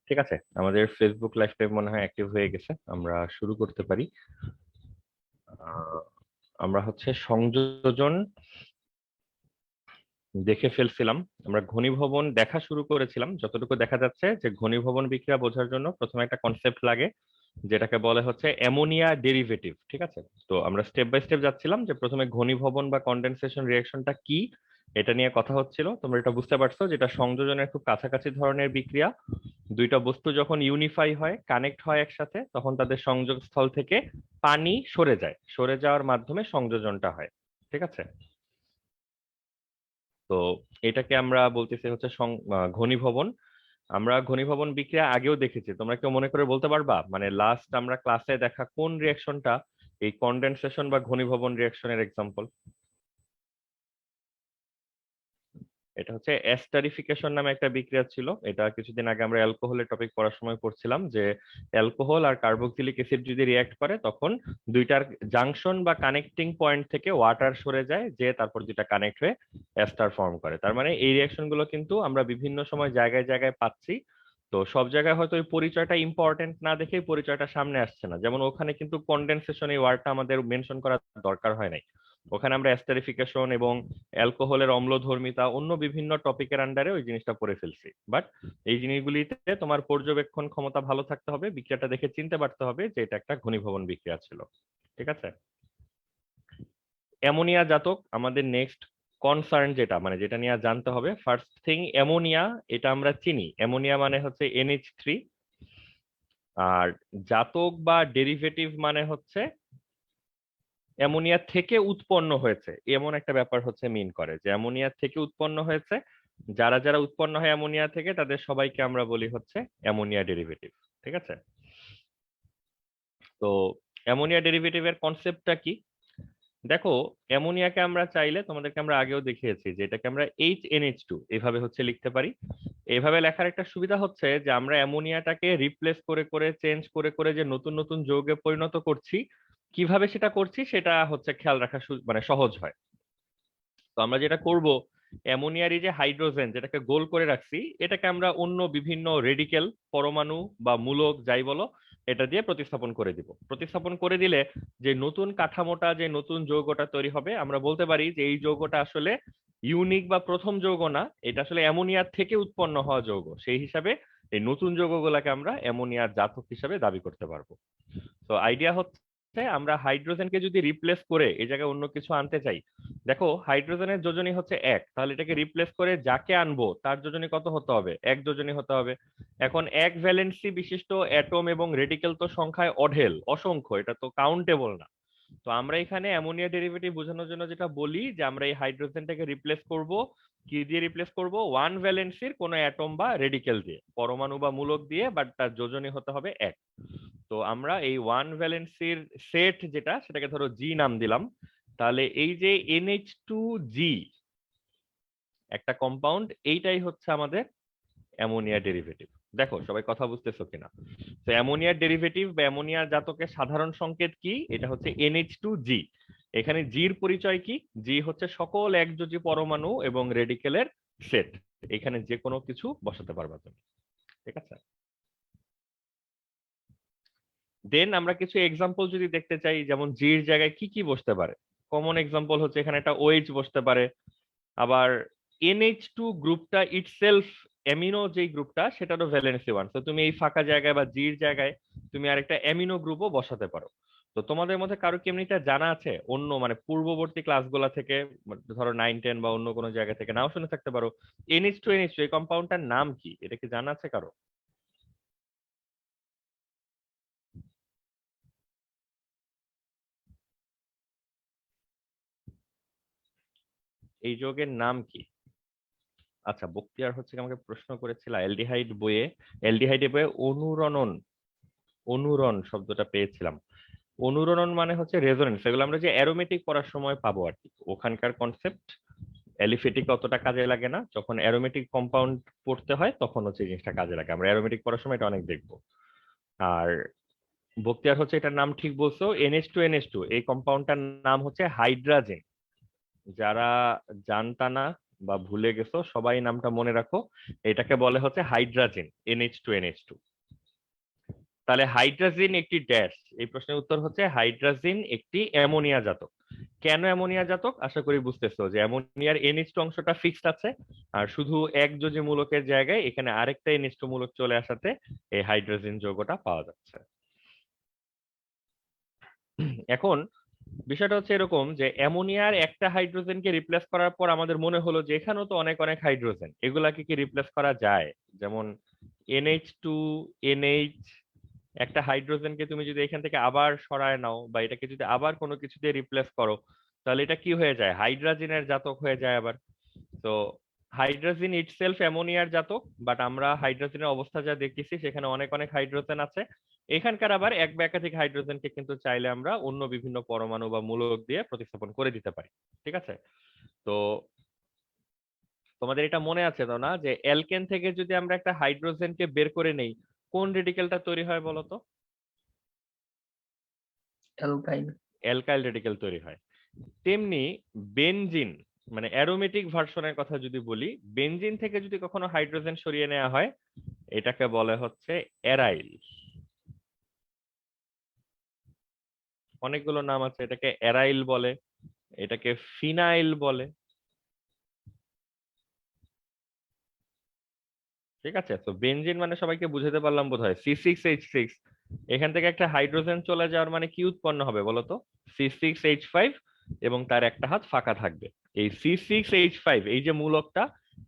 ঠিক আছে, আমাদের ফেসবুক লাইভটা মনে হয় অ্যাক্টিভ হয়ে গেছে, আমরা শুরু করতে পারি। আহ, আমরা হচ্ছে সংযোজন দেখে ফেলছিলাম। আমরা ঘনীভবন দেখা শুরু করেছিলাম। যতটুকু দেখা যাচ্ছে যে ঘনীভবন বিক্রিয়া বোঝার জন্য প্রথমে একটা কনসেপ্ট লাগে, যেটাকে বলে হচ্ছে অ্যামোনিয়া ডেরিভেটিভ। ঠিক আছে, তো আমরা স্টেপ বাই স্টেপ যাচ্ছিলাম যে প্রথমে ঘনীভবন বা কনডেনসেশন রিঅ্যাকশনটা কি, এটা নিয়ে কথা হচ্ছিল। তোমরা এটা বুঝতে পারছো, যেটা সংযোজনের খুব কাছাকাছি ধরনের বিক্রিয়া। দুইটা বস্তু যখন ইউনিফাই হয়, কানেক্ট হয় একসাথে, তখন তাদের সংযোগ স্থল থেকে পানি সরে যায়, সরে যাওয়ার মাধ্যমে সংযোজনটা হয়। ঠিক আছে, তো এটাকে আমরা বলতেছি হচ্ছে ঘনীভবন। আমরা ঘনীভবন বিক্রিয়া আগেও দেখেছি, তোমরা কেউ মনে করে বলতে পারবা মানে লাস্ট আমরা ক্লাসে দেখা কোন রিঅ্যাকশনটা এই কনডেনসেশন বা ঘনীভবন রিঅ্যাকশনের এক্সাম্পল? এটা হচ্ছে এস্টারিফিকেশন নামে একটা বিক্রিয়া ছিল। এটা কিছুদিন আগে আমরা অ্যালকোহলের টপিক পড়ার সময় পড়ছিলাম যে অ্যালকোহল আর কার্বক্সিলিক অ্যাসিড যদি রিয়াক্ট করে, তখন দুইটার জাংশন বা কানেক্টিং পয়েন্ট থেকে ওয়াটার সরে যায়, যে তারপর দুইটা কানেক্ট হয়ে এস্টার ফর্ম করে। তার মানে এই রিয়াকশন গুলো কিন্তু আমরা বিভিন্ন সময় জায়গায় জায়গায় পাচ্ছি। তো সব জায়গায় হয়তো ওই পরিচয়টা ইম্পর্টেন্ট না দেখেই পরিচয়টা সামনে আসছে না। যেমন ওখানে কিন্তু কনডেনসেশন এই ওয়ার্ডটা আমাদের মেনশন করার দরকার হয় নাই। ওখানে আমরা এস্টারিফিকেশন এবং অ্যালকোহলের অম্লধর্মিতা অন্য বিভিন্ন টপিকের আন্ডারে ওই জিনিসটা পড়ে ফেলছি। বাট এই জিনিসগুলিতে তোমার পর্যবেক্ষণ ক্ষমতা ভালো থাকতে হবে, বিক্রিয়াটা দেখে চিনতে পারতে হবে যে এটা একটা ঘনীভবন বিক্রিয়া ছিল। ঠিক আছে, অ্যামোনিয়া জাতক আমাদের নেক্সট কনসার্ন, যেটা মানে যেটা নিয়ে জানতে হবে ফার্স্ট থিং। অ্যামোনিয়া, এটা আমরা চিনি, অ্যামোনিয়া মানে হচ্ছে NH3। আর জাতক বা ডেরিভেটিভ মানে হচ্ছে অ্যামোনিয়া থেকে উৎপন্ন হয়েছে, এমন একটা ব্যাপার হচ্ছে মিন করে যে অ্যামোনিয়া থেকে উৎপন্ন হয়েছে। যারা যারা উৎপন্ন হয় অ্যামোনিয়া থেকে, তাদের সবাইকে আমরা বলি হচ্ছে অ্যামোনিয়া ডেরিভেটিভ। ঠিক আছে, তো অ্যামোনিয়া ডেরিভেটিভের কনসেপ্টটা কি? দেখো, অ্যামোনিয়াকে আমরা চাইলে, তোমাদেরকে আমরা আগেও দেখিয়েছি যে এটাকে আমরা HNH2 এভাবে হচ্ছে লিখতে পারি। এভাবে লেখার একটা সুবিধা হচ্ছে যে আমরা অ্যামোনিয়াটাকে রিপ্লেস করে করে চেঞ্জ করে করে যে নতুন নতুন যৌগে পরিণত করছি, কিভাবে সেটা করছি সেটা হচ্ছে খেয়াল রাখা মানে সহজ হয়। তো আমরা যেটা করব, অ্যামোনিয়ার এই যে হাইড্রোজেন যেটাকে গোল করে রাখছি, এটাকে আমরা অন্য বিভিন্ন রেডিকেল, পরমাণু বা মূলক যাই বলো, এটা দিয়ে প্রতিস্থাপন করে দিব। প্রতিস্থাপন করে দিলে যে নতুন কাঠামোটা, যে নতুন যৌগটা তৈরি হবে, আমরা বলতে পারি যে এই যৌগটা আসলে ইউনিক বা প্রথম যৌগ না, এটা আসলে অ্যামোনিয়ার থেকে উৎপন্ন হওয়া যৌগ। সেই হিসাবে এই নতুন যৌগগুলোকে আমরা অ্যামোনিয়ার জাতক হিসাবে দাবি করতে পারবো। তো আইডিয়া হচ্ছে আমরা হাইড্রোজেনকে যদি রিপ্লেস করে এই জায়গায় অন্য কিছু আনতে চাই, দেখো হাইড্রোজেনের যোজনী হচ্ছে 1, তাহলে এটাকে রিপ্লেস করে যাকে আনবো তার যোজনী কত হতে হবে? 1 যোজনী হতে হবে। এখন 1 ভ্যালেন্সি বিশিষ্ট অ্যাটম এবং রেডিকেল তো সংখ্যায় অঢেল, অসংখ্য, এটা তো কাউন্টেবল না। তো আমরা এখানে অ্যামোনিয়া ডেরিভেটিভ বোঝানোর জন্য যেটা বলি যে আমরা এই হাইড্রোজেনটাকে রিপ্লেস করব, কি দিয়ে রিপ্লেস করব? 1 ভ্যালেন্সির কোনো অ্যাটম বা রেডিকেল দিয়ে, পরমাণু বা মূলক দিয়ে, বাট তার যোজনী হতে হবে 1। তো আমরা এই 1 ভ্যালেন্সির সেট যেটা, সেটাকে ধরো জি নাম দিলাম। তাহলে এই যে NH2G একটা কম্পাউন্ড, এইটাই হচ্ছে আমাদের অ্যামোনিয়া ডেরিভেটিভ। দেখো সবাই কথা বুঝতেছো কিনা? তো অ্যামোনিয়ার ডেরিভেটিভ বা অ্যামোনিয়া জাতকের সাধারণ সংকেত কি? এটা হচ্ছে NH2G। এখানে জির পরিচয় কি? জি হচ্ছে সকল একযোজী পরমাণু এবং রেডিকেলের সেট। এখানে যে কোনো কিছু বসাতে পারবা তুমি। ঠিক আছে, দেন আমরা কিছু এক্সাম্পল যদি দেখতে চাই, যেমন জির জায়গায় কি কি বসতে পারে। কমন এক্সাম্পল হচ্ছে এখানে একটা OH বসতে পারে। আবার NH2 গ্রুপটা ইটসেলফ, অ্যামিনো যেই গ্রুপটা, সেটারও ভ্যালেন্সি 1। তো তুমি এই ফাঁকা জায়গায় বা জির জায়গায় তুমি আরেকটা অ্যামিনো গ্রুপও বসাতে পারো। তো তোমাদের মধ্যে কারো কি এমনিটা জানা আছে অন্য মানে পূর্ববর্তী ক্লাসগুলা থেকে, ধরো 9-10 বা অন্য কোনো জায়গা থেকে নাও শুনে থাকতে পারো, NH2 এই কম্পাউন্ডটার নাম কি? এটা কি জানা আছে কারো? এই যৌগের নাম কি? আচ্ছা, বক্তিয়ার হচ্ছে কি আমাকে প্রশ্ন করেছিল অ্যালডিহাইড বইয়ে, অ্যালডিহাইডের বইয়ে অনুরণন, অনুরণ শব্দটা পেয়েছিলাম। অনুরণন মানে হচ্ছে রেজোনেন্স, এগুলো আমরা যে অ্যারোমেটিক পড়ার সময় পাবো আর কি, ওখানকার কনসেপ্ট। অ্যালিফেটিক অতটা কাজে লাগে না, যখন অ্যারোমেটিক কম্পাউন্ড পড়তে হয় তখন হচ্ছে এই জিনিসটা কাজে লাগে, আমরা অ্যারোমেটিক পড়ার সময় এটা অনেক দেখবো। আর বক্তিয়ার হচ্ছে এটার নাম ঠিক বলছো, NH2 এই কম্পাউন্ডটার নাম হচ্ছে হাইড্রাজেন। যারা জানতা না বা ভুলে গেছো, সবাই নামটা মনে রাখো। এটাকে বলে হচ্ছে হাইড্রাজিন, NH2NH2। তাহলে হাইড্রাজিন একটি ড্যাশ, এই প্রশ্নের উত্তর হচ্ছে হাইড্রাজিন একটি অ্যামোনিয়া জাতক। কেন অ্যামোনিয়া জাতক? আশা করি বুঝতেছো যে অ্যামোনিয়ার NH2 অংশটা ফিক্সড আছে, আর শুধু এক যোজি মূলকের জায়গায় এখানে আরেকটা NH2 মূলক চলে আসাতে এই হাইড্রোজেন যৌগটা পাওয়া যাচ্ছে। এখন বিষয়টা হচ্ছে এরকম যে অ্যামোনিয়ার একটা হাইড্রোজেনকে রিপ্লেস করার পর আমাদের মনে হলো যে এখানেও তো অনেক অনেক হাইড্রোজেন, এগুলাকে কি রিপ্লেস করা যায়? যেমন NH2, NH, একটা হাইড্রোজেনকে তুমি যদি এখান থেকে আবার সরায় নাও বা এটাকে যদি আবার কোনো কিছু দিয়ে রিপ্লেস করো, তাহলে এটা কি হয়ে যায়? হাইড্রোজেনের জাতক হয়ে যায় আবার। তো হাইড্রোজেন ইটসেলফ অ্যামোনিয়ার জাতক, বাট আমরা হাইড্রোজেনের অবস্থা যা দেখতেছি সেখানে অনেক অনেক হাইড্রোজেন আছে। এখানকার আবার এক বা একাধিক হাইড্রোজেনকে কিন্তু চাইলে আমরা অন্য বিভিন্ন পরমাণু বা মূলক দিয়ে প্রতিস্থাপন করে দিতে পারি। ঠিক আছে? তো তোমাদের এটা মনে আছে তো না যে অ্যালকেন থেকে যদি আমরা একটা হাইড্রোজেনকে বের করে নেই, কোন রেডিকেলটা তৈরি হয় বলো তো? অ্যালকাইল। অ্যালকাইল রেডিকেল তৈরি হয়। তেমনি বেনজিন, মানে অ্যারোমেটিক ভার্সনের কথা যদি বলি, বেনজিন থেকে যদি কখনো হাইড্রোজেন সরিয়ে নেওয়া হয়, এটাকে বলে হচ্ছে অ্যারাইল। অনেকগুলো নাম আছে, এটাকে অ্যারাইল বলে, এটাকে ফিনাইল বলে। ঠিক আছে? তো বেনজিন মানে সবাইকে বুঝাতে পারলাম বোধহয়, C6H6। এখান থেকে একটা হাইড্রোজেন চলে যাওয়ার মানে কি উৎপন্ন হবে বলতো? C6H5, এবং তার একটা হাত ফাঁকা থাকবে। এই C6H5, এই যে মূলকটা,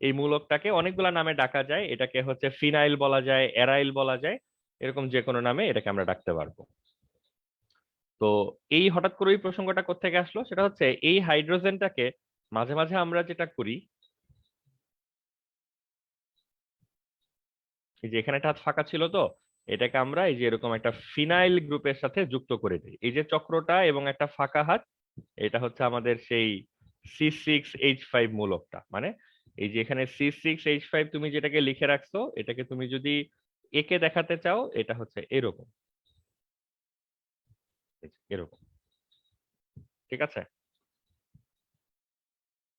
এই মূলকটাকে অনেকগুলা নামে ডাকা যায়। এটাকে হচ্ছে ফিনাইল বলা যায়, অ্যারাইল বলা যায়, এরকম যে কোনো নামে এটাকে আমরা ডাকতে পারবো। তো এই হঠাৎ করে এই প্রসঙ্গটা কোত্থেকে আসলো? সেটা হচ্ছে এই হাইড্রোজেনটাকে মাঝে মাঝে আমরা যেটা করি, এই যে এখানে একটা হাত ফাঁকা ছিল তো, এটাকে আমরা এই যে এরকম একটা ফিনাইল গ্রুপের সাথে যুক্ত করে দিই। এই যে চক্রটা এবং একটা ফাঁকা হাত, এটা হচ্ছে আমাদের সেই C6H5 মূলকটা। মানে এই যে এখানে C6H5 তুমি যেটাকে লিখে রাখছো, এটাকে তুমি যদি একে দেখাতে চাও, এটা হচ্ছে এরকম, এই যে এরকম। ঠিক আছে?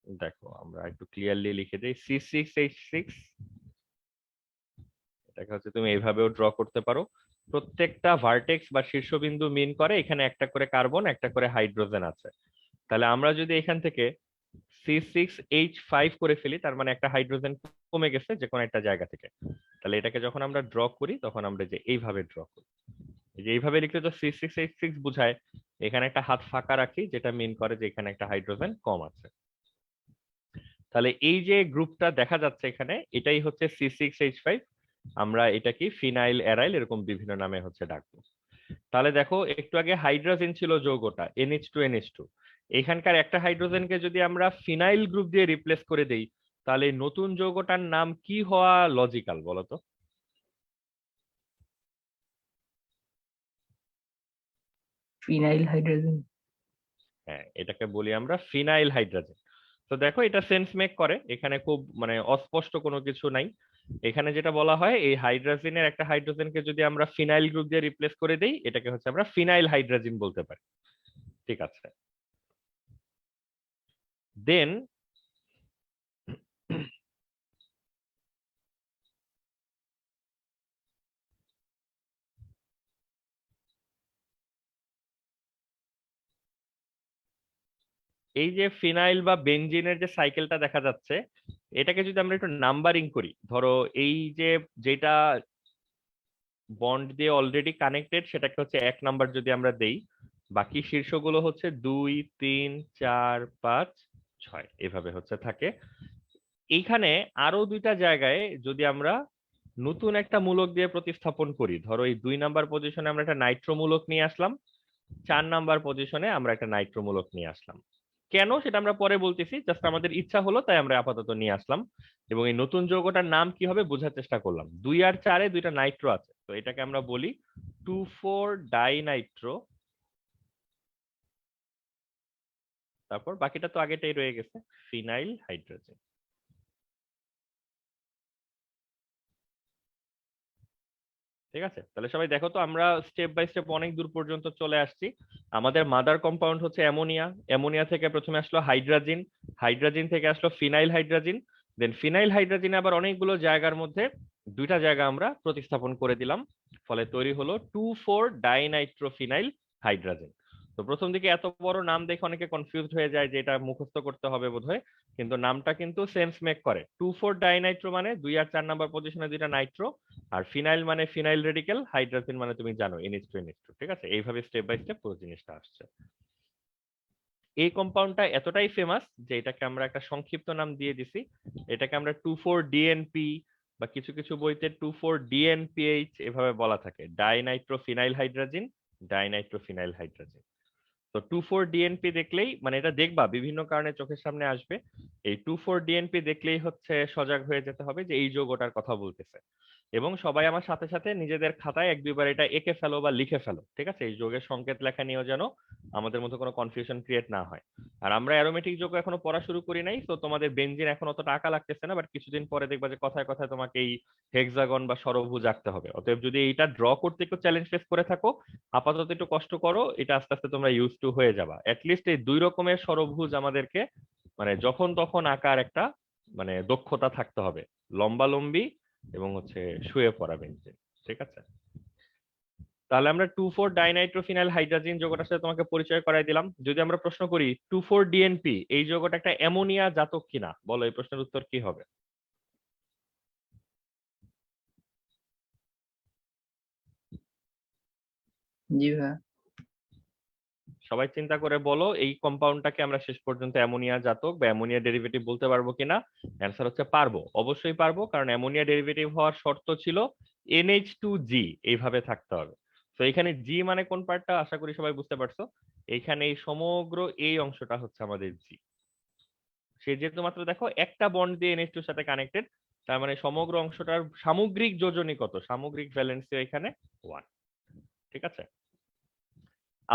দেখো আমরা একটু ক্লিয়ারলি লিখে দিই, C6H6, এটাকে হচ্ছে তুমি এইভাবেও ড্র করতে পারো। প্রত্যেকটা ভার্টেক্স বা শীর্ষবিন্দু মিন করে এখানে একটা করে কার্বন, একটা করে হাইড্রোজেন আছে। তাহলে আমরা যদি এখান থেকে C6H5 করে ফেলি, তার মানে একটা হাইড্রোজেন কমে গেছে যে কোনো একটা জায়গা থেকে। তাহলে এটাকে যখন আমরা ড্র করি তখন আমরা যে এইভাবে ড্র করি, এই যে এইভাবে লিখলে তো C6H6 বুঝায়। এখানে একটা হাত ফাঁকা রাখি, যেটা মিন করে যে এখানে একটা হাইড্রোজেন কম আছে। তাহলে এই যে গ্রুপটা দেখা যাচ্ছে এখানে, এটাই হচ্ছে C6H5। আমরা এটাকে ফিনাইল, অ্যারাইল, এরকম বিভিন্ন নামে হচ্ছে ডাকবো। তাহলে দেখো একটু আগে হাইড্রোজেন ছিল যৌগটা NH2NH2, এখানকার একটা হাইড্রোজেনকে যদি আমরা ফিনাইল গ্রুপ দিয়ে রিপ্লেস করে দেই, তাহলে নতুন যৌগটার নাম কি হওয়া লজিক্যাল বলতো? Phenyl hydrogen. হ্যাঁ, এটাকে বলি আমরা ফিনাইল হাইড্রোজেন। তো দেখো এটা সেন্স মেক করে, এখানে খুব মানে অস্পষ্ট কোনো কিছু নাই। এখানে যেটা বলা হয়, এই হাইড্রোজেনের একটা হাইড্রোজেনকে যদি আমরা ফিনাইল গ্রুপ দিয়ে রিপ্লেস করে দেই, এটাকে হচ্ছে আমরা ফিনাইল হাইড্রোজেন বলতে পারি। ঠিক আছে? দেন এই যে ফিনাইল বা বেনজিনের যে সাইকেলটা দেখা যাচ্ছে, এটাকে যদি আমরা একটু নাম্বারিং করি, ধরো এই যে যেটা বন্ড দিয়ে অলরেডি কানেক্টেড সেটাকে হচ্ছে 1 নাম্বার যদি আমরা দেই, বাকি শীর্ষগুলো হচ্ছে 2, 3, 4, 5, 6 এভাবে হচ্ছে থাকে। এইখানে আরো দুইটা জায়গায় যদি আমরা নতুন একটা মূলক দিয়ে প্রতিস্থাপন করি, ধরো এই 2 নাম্বার পজিশনে আমরা একটা নাইট্রো মূলক নিয়ে আসলাম, 4 নাম্বার পজিশনে আমরা একটা নাইট্রো মূলক নিয়ে আসলাম। কেন সেটা আমরা পরে বলতেছি, জাস্ট আমাদের ইচ্ছা হলো তাই আমরা আপাতত নিয়ে আসলাম। এবং এই নতুন যৌগটার নাম কি হবে বোঝার চেষ্টা করলাম। 2 আর 4-এ দুইটা নাইট্রো আছে, তো এটাকে আমরা বলি 2,4-ডাইনাইট্রো। তারপর বাকিটা তো আগেটাই রয়ে গেছে, ফিনাইল হাইড্রোজেন। ঠিক আছে? তাহলে সবাই দেখো তো আমরা স্টেপ বাই স্টেপ অনেক দূর পর্যন্ত চলে আসছি। আমাদের মাদার কম্পাউন্ড হচ্ছে অ্যামোনিয়া, অ্যামোনিয়া থেকে প্রথমে আসলো হাইড্রাজিন, হাইড্রোজেন থেকে আসলো ফিনাইল হাইড্রোজেন, দেন ফিনাইল হাইড্রোজেন আবার অনেকগুলো জায়গার মধ্যে দুইটা জায়গা আমরা প্রতিস্থাপন করে দিলাম, ফলে তৈরি হলো 2,4-ডাইনাইট্রোফিনাইল হাইড্রোজেন। তো প্রথম দিকে এত বড় নাম দেখে অনেকে কনফিউজড হয়ে যায় যে এটা মুখস্থ করতে হবে বোধহয়, কিন্তু নামটা কিন্তু সেন্স মেক করে। 2,4-ডাইনাইট্রো মানে 2 আর 4 নাম্বার পজিশনে দুইটা নাইট্রো, আর ফিনাইল মানে ফিনাইল রেডিকেল, হাইড্রোজেন মানে তুমি জানো NH2 NH2, ঠিক আছে? এইভাবে স্টেপ বাই স্টেপ পুরো জিনিসটা আসছে। এই কম্পাউন্ডটা এতটাই ফেমাস যে এটাকে আমরা একটা সংক্ষিপ্ত নাম দিয়ে দিছি, এটাকে আমরা 24DNP বা কিছু কিছু বইতে 24DNPH এভাবে বলা থাকে, ডাইনাইট্রোফিনাইল হাইড্রোজেন, ডাইনাইট্রোফিনাইল হাইড্রোজেন। তো 24DNP দেখলেই মানে এটা দেখবা বিভিন্ন কারণে চোখের সামনে আসবে, এই 24DNP দেখলেই হচ্ছে সজাগ হয়ে যেতে হবে যে এই যৌগটার কথা বলতেছে। এবং সবাই আমার সাথে সাথে নিজেদের খাতায় 1-2 বার এটা এঁকে ফেলো বা লিখে ফেলো, ঠিক আছে? এই যৌগের সংকেত লেখা নিয়েও যেন আমাদের মধ্যে কোনো কনফিউশন ক্রিয়েট না হয়। আর আমরা অ্যারোমেটিক যৌগ এখনো পড়া শুরু করি নাই, তো তোমাদের বেনজিন এখন অতটা আঁকা লাগতেছে না, বাট কিছুদিন পরে দেখবা যে কথায় কথায় তোমাকে এই হেক্সাগন বা ষড়ভুজ আঁকতে হবে। অতএব যদি এইটা ড্র করতে একটু চ্যালেঞ্জ ফেস করে থাকো, আপাতত একটু কষ্ট করো, এটা আস্তে আস্তে তোমরা ইউজ টু হয়ে যাবা। অ্যাটলিস্ট এই 2 রকমের ষড়ভুজ আমাদেরকে মানে যখন তখন আঁকার একটা মানে দক্ষতা থাকতে হবে, লম্বালম্বি এবং হচ্ছে শুয়ে পড়া বেঞ্চে, ঠিক আছে? তাহলে আমরা 2,4-ডাইনাইট্রোফিনাইল হাইড্রোজেন যৌগটার সাথে তোমাকে পরিচয় করাই দিলাম। যদি আমরা প্রশ্ন করি 2,4-DNP এই যৌগটা একটা অ্যামোনিয়া জাতক কিনা, বলো এই প্রশ্নের উত্তর কি হবে? জি ভাইয়া। সবাই চিন্তা করে বলো এই কম্পাউন্ডটাকে আমরা শেষ পর্যন্ত অ্যামোনিয়া জাতক বা অ্যামোনিয়া ডেরিভেটিভ বলতে পারবো কিনা। অ্যান্সার হচ্ছে পারবো, অবশ্যই পারবো, কারণ অ্যামোনিয়া ডেরিভেটিভ হওয়ার শর্ত ছিল NH2G এইভাবে থাকতে হবে। তো এখানে জি মানে কোন পার্টটা আশা করি সবাই বুঝতে পারছো, এইখানে এই সমগ্র এই অংশটা হচ্ছে আমাদের জি। সে যেহেতু মাত্র দেখো একটা বন্ড দিয়ে NH2 এর সাথে কানেক্টেড, তার মানে সমগ্র অংশটার সামগ্রিক যোজনী কত, সামগ্রিক ভ্যালেন্সি এখানে 1, ঠিক আছে?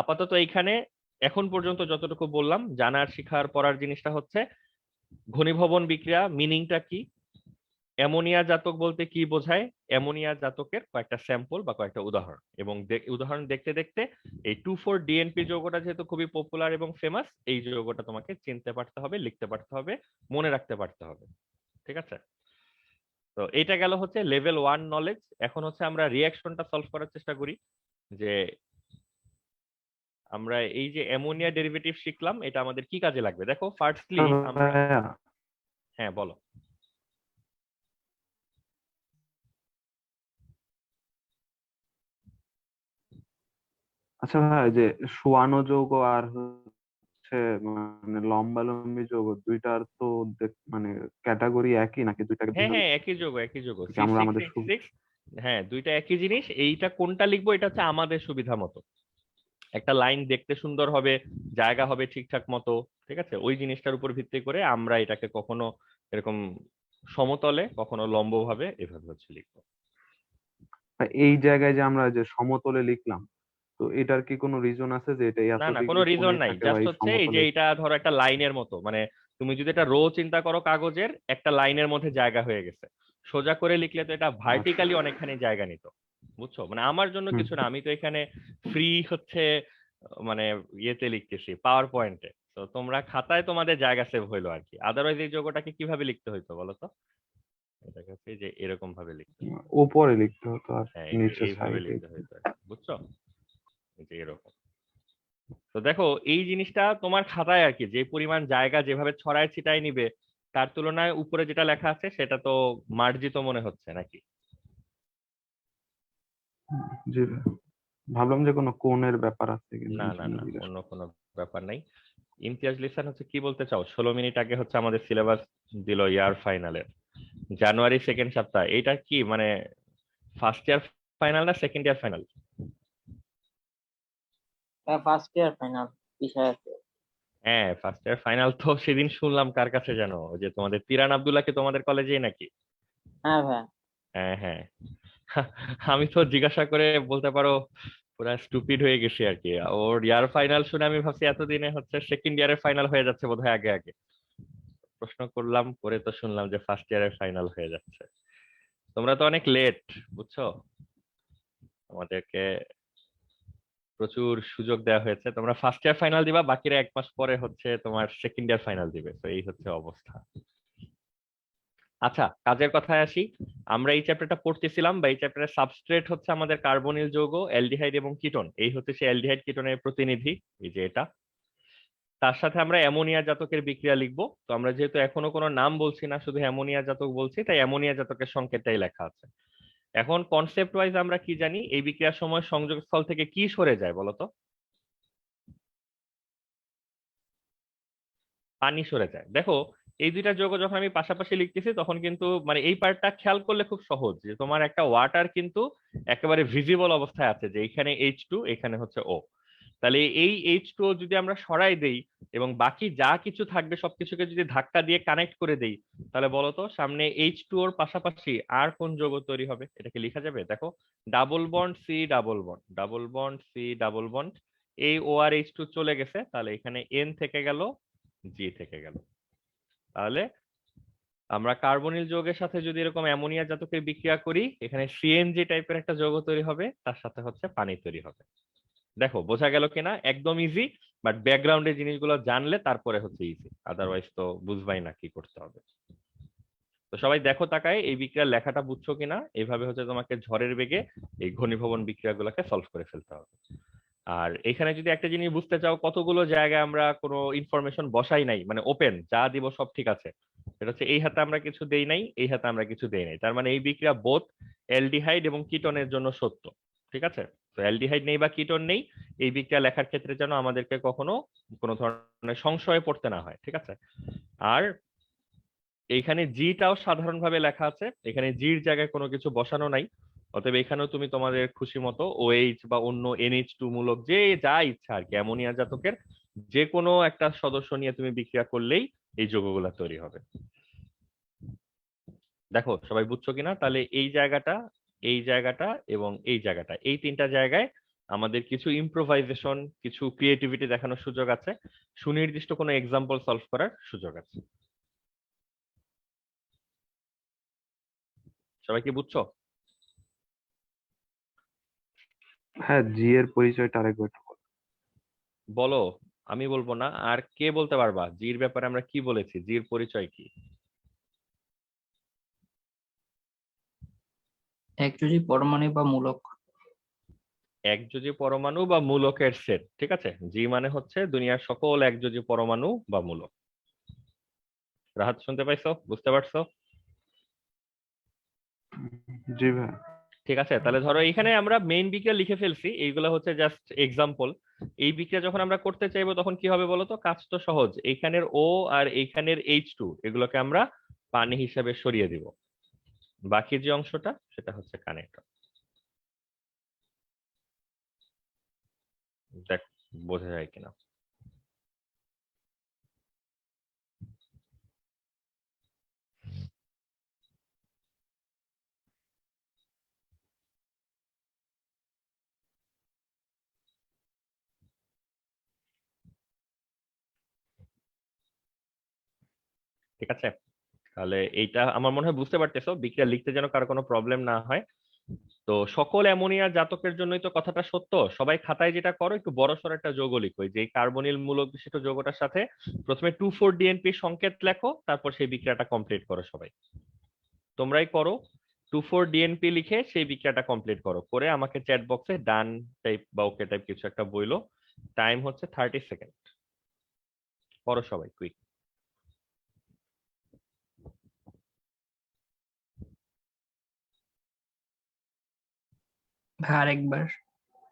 আপাতত এইখানে এখন পর্যন্ত যতটুকু বললাম জানার শিখার পড়ার জিনিসটা হচ্ছে ঘনীভবন বিক্রিয়া মিনিংটা কি, অ্যামোনিয়া জাতক বলতে কি বোঝায়, অ্যামোনিয়া জাতকের কয়েকটা স্যাম্পল বা কয়েকটা উদাহরণ, এবং উদাহরণ দেখতে দেখতে এই 2,4-DNP যৌগটা যেহেতু খুবই পপুলার এবং ফেমাস, এই যৌগটা তোমাকে চিনতে পারতে হবে, লিখতে পারতে হবে, মনে রাখতে পারতে হবে, ঠিক আছে? তো এটা গেল হচ্ছে লেভেল 1 নলেজ। এখন হচ্ছে আমরা রিয়াকশনটা সলভ করার চেষ্টা করি, যে আমরা এই যে অ্যামোনিয়া ডেরিভেটিভ শিখলাম এটা আমাদের কি কাজে লাগবে। দেখো ফার্স্টলি আমরা, ভাইয়া, হ্যাঁ বলো। আচ্ছা ভাই, যে সোয়ানো যৌগ আর হচ্ছে মানে লম্বালম্বি যৌগ দুইটার তো মানে ক্যাটাগরি একই নাকি দুইটাকে হ্যাঁ ভিন্ন হ্যাঁ ভিন্ন? একই যোগ একই যোগ, কি সি আমরা সিক্স আমাদের সিক্স সিক্স হ্যাঁ দুইটা একই জিনিস। এইটা কোনটা লিখবো এটা হচ্ছে আমাদের সুবিধা মতো, একটা লাইন দেখতে সুন্দর হবে, জায়গা হবে ঠিকঠাক মতো, ঠিক আছে? ওই জিনিসটার উপর ভিত্তি করে আমরা এটাকে কখনো এরকম সমতলে কখনো লম্বভাবে এভাবে হচ্ছে লিখবো। এই জায়গায় যে আমরা যে সমতলে লিখলাম, তো এটার কি কোনো রিজন আছে যে এটা না এত না কোনো ডিগ্রি রিজন কোণে নাই, থাকে বা জাস্ট এই হচ্ছে এই যে সমতলে? এটা ধরো একটা লাইনের মতো, মানে তুমি যদি একটা রো চিন্তা করো কাগজের, একটা লাইনের মধ্যে জায়গা হয়ে গেছে, সোজা করে লিখলে তো এটা আচ্ছা। ভার্টিক্যালি অনেকখানি জায়গা নিত, বুঝছো? মানে আমার জন্য হুম। কিছু না, আমি তো এখানে ফ্রি হচ্ছে মানে ইয়েতে লিখতেছি পাওয়ার পয়েন্টে, তো তোমরা খাতায় তোমাদের জায়গা সেভ হইলো আর কি। আদারওয়াইজ এই যোগটাকে কিভাবে লিখতে হইতো বলো তো, এটাকে হচ্ছে এই যে এরকম ভাবে লিখতে হতো। উপরে লিখতে হতো আর হ্যাঁ এই যে নিচে এইভাবে সাইডে। লিখতে হইতো আর কি, বুঝছো? এই যে এরকম। তো দেখো এই জিনিসটা তোমার খাতায় আর কি যে পরিমাণ জায়গা যেভাবে ছড়ায় ছিটায় নিবে, তার তুলনায় উপরে যেটা লেখা আছে সেটা তো মার্জিত মনে হচ্ছে নাকি? জি ভাই। ভাবলাম যে কোনো কোণের ব্যাপার আছে কিনা, না এই না জন্য না জিজ্ঞাসা অন্য করলাম। কোনো ব্যাপার নাই। ইমতিয়াজ লিসান হচ্ছে কি বলতে চাও? 16 মিনিট আগে হচ্ছে আমাদের সিলেবাস দিল ইয়ার ফাইনালের, জানুয়ারি সেকেন্ড সপ্তাহ, এটা কি মানে ফার্স্ট ইয়ার ফাইনাল না second year final? First year final বিষয় আছে। হ্যাঁ ফার্স্ট ইয়ার ফাইনাল। তো সেদিন শুনলাম কার কাছে জানো, ওই যে তোমাদের তিরান আব্দুল্লাহ কি তোমাদের কলেজেই নাকি? হ্যাঁ ভাই। হ্যাঁ হ্যাঁ। আমি তো জিজ্ঞাসা করে বলতে পারো পুরা স্টুপিড হয়ে গেছি আর কি। ওর ইয়ার ফাইনাল শুনে আমি ভাবছি এতদিনে হচ্ছে সেকেন্ড ইয়ারের ফাইনাল হয়ে যাচ্ছে বোধহয় আগে আগে। প্রশ্ন করলাম করে তো শুনলাম যে ফার্স্ট ইয়ারের ফাইনাল হয়ে যাচ্ছে। তোমরা তো অনেক লেট, বুঝছো? আমাদেরকে প্রচুর সুযোগ দেওয়া হয়েছে, তোমরা ফার্স্ট ইয়ার ফাইনাল দিবা, বাকিরা 1 মাস পরে হচ্ছে তোমার সেকেন্ড ইয়ার ফাইনাল দিবে, তো এই হচ্ছে অবস্থা। আচ্ছা, কাজের কথায় আসি। আমরা এই চ্যাপ্টারটা পড়তেছিলাম, বা এই চ্যাপ্টারের সাবস্ট্রেট হচ্ছে আমাদের কার্বনিল যৌগ, অ্যালডিহাইড এবং কিটোন। এই হচ্ছে সেই অ্যালডিহাইড কিটোনের প্রতিনিধি, এই যে এটা। তার সাথে আমরা অ্যামোনিয়া জাতকের বিক্রিয়া লিখবো। তো আমরা যেহেতু এখনো কোনো নাম বলছি না, শুধু অ্যামোনিয়া জাতক বলছি, তাই অ্যামোনিয়া জাতকের সংকেতটাই লেখা আছে। এখন কনসেপ্ট ওয়াইজ আমরা কি জানি, এই বিক্রিয়ার সময় সংযোগস্থল থেকে কি সরে যায় বলতো? পানি সরে যায়। দেখো, এই দুইটা যৌগ যখন আমি পাশাপাশি লিখতেছি তখন কিন্তু মানে এই পার্টটা খেয়াল করলে খুব সহজ, যে তোমার একটা ওয়াটার কিন্তু একেবারে ভিজিবল অবস্থায় আছে, যে এখানে H2, এখানে হচ্ছে O। তাহলে এই H2O যদি আমরা সরাই দেই এবং বাকি যা কিছু থাকবে সবকিছুকে যদি ধাক্কা দিয়ে কানেক্ট করে দেই, তাহলে বলতো সামনে H2O এর পাশাপাশি আর কোন যৌগ তৈরি হবে? এটাকে লেখা যাবে? দেখো, double bond C double bond, double bond C double bond, এই ও আর H2 চলে গেছে, তাহলে এখানে N থেকে গেল, জি থেকে গেল। তাহলে আমরা কার্বনিল যৌগের সাথে যদি এরকম অ্যামোনিয়া জাতকের বিক্রিয়া করি, এখানে সিএনজি টাইপের একটা যৌগ তৈরি হবে, তার সাথে হচ্ছে পানি তৈরি হবে। দেখো বোঝা গেল কিনা? একদম ইজি, বাট ব্যাকগ্রাউন্ডের জিনিসগুলো জানলে তারপরে হচ্ছে ইজি, আদারওয়াইজ তো বুঝবাই না কি করতে হবে। তো সবাই দেখো তাকায় এই বিক্রিয়ার লেখাটা বুঝছো কিনা। এইভাবে হচ্ছে তোমাকে ঝড়ের বেগে এই ঘনীভবন বিক্রিয়াগুলোকে সলভ করে ফেলতে হবে। আর এখানে যদি একটা জিনিস বুঝতে চাও, কতগুলো জায়গায় আমরা কোনো ইনফরমেশন বসাই নাই, মানে ওপেন যা দিব সব ঠিক আছে, এটা হচ্ছে এই হাতে আমরা কিছু দেই নাই, এই হাতে আমরা কিছু দেই নাই, তার মানে এই বিক্রিয়া বোথ অ্যালডিহাইড এবং কিটোনের জন্য সত্য। ঠিক আছে? তো অ্যালডিহাইড নেই বা কিটোন নেই, এই বিক্রিয়া লেখার ক্ষেত্রে যেন আমাদেরকে কখনো কোনো ধরনের সংশয়ে পড়তে না হয়। ঠিক আছে? আর এইখানে জিটাও সাধারণভাবে লেখা আছে, এখানে জির জায়গায় কোনো কিছু বসানো নাই। অতএব এখানেও তুমি তোমাদের খুশি মতো OH বা অন্য NH2 মূলক যে যা ইচ্ছা আর কি, অ্যামোনিয়া জাতকের যে কোনো একটা সদস্য নিয়ে তুমি বিক্রিয়া করলেই এই যৌগগুলা তৈরি হবে। দেখো সবাই বুঝছো কিনা? তাহলে এই জায়গাটা, এই জায়গাটা এবং এই জায়গাটা, এই তিনটা জায়গায় আমাদের কিছু ইম্প্রোভাইজেশন, কিছু ক্রিয়েটিভিটি দেখানোর সুযোগ আছে, সুনির্দিষ্ট কোনো এক্সাম্পল সলভ করার সুযোগ আছে। সবাই কি বুঝছো? হ্যাঁ, জি এর পরিচয়টা আরেকবার একটু বলো। বলো। আমি বলবো না, আর কে বলতে পারবা জির ব্যাপারে আমরা কি বলেছি, জির পরিচয় কি? একযোজি পরমাণু বা মূলক। একযোজি পরমাণু বা মূলকের সেট। ঠিক আছে, জি মানে হচ্ছে দুনিয়ার সকল একযোজি পরমাণু বা মূলক। রাহাত শুনতে পাইছো? বুঝতে পারছো? জি ভাই। ঠিক আছে, তাহলে ধরো এখানে আমরা মেইন বিক্রিয়া লিখে ফেলছি, এইগুলো হচ্ছে জাস্ট এক্সাম্পল। এই বিক্রিয়া যখন আমরা করতে চাইবো তখন কি হবে বলো তো? কাজ তো সহজ, এইখানের ও আর এইখানের H2 এগুলোকে আমরা পানি হিসাবে সরিয়ে দিব, বাকি যে অংশটা সেটা হচ্ছে কানেক্টর। দেখ বোঝা যায় কিনা। ঠিক আছে, তাহলে এইটা আমার মনে হয় বুঝতে পারতেছো, বিক্রিয়া লিখতে যেন কারো কোনো প্রবলেম না হয়। তো সকল অ্যামোনিয়া জাতকের জন্যই তো কথাটা সত্য। সবাই খাতায় যেটা করো, একটু বড়সড় একটা যৌগ লিখো, যে এই কার্বনিল মূলক বিশিষ্ট যৌগটার সাথে প্রথমে 2,4-DNP সংকেত লেখো, তারপর সেই বিক্রিয়াটা কমপ্লিট করো। সবাই তোমরাই করো, 2,4-DNP লিখে সেই বিক্রিয়াটা কমপ্লিট করো, করে আমাকে চ্যাট বক্সে ডান টাইপ বা ওকে টাইপ কিছু একটা বইলো। টাইম হচ্ছে 30 সেকেন্ড। করো সবাই কুইক। ভাই আরেকবার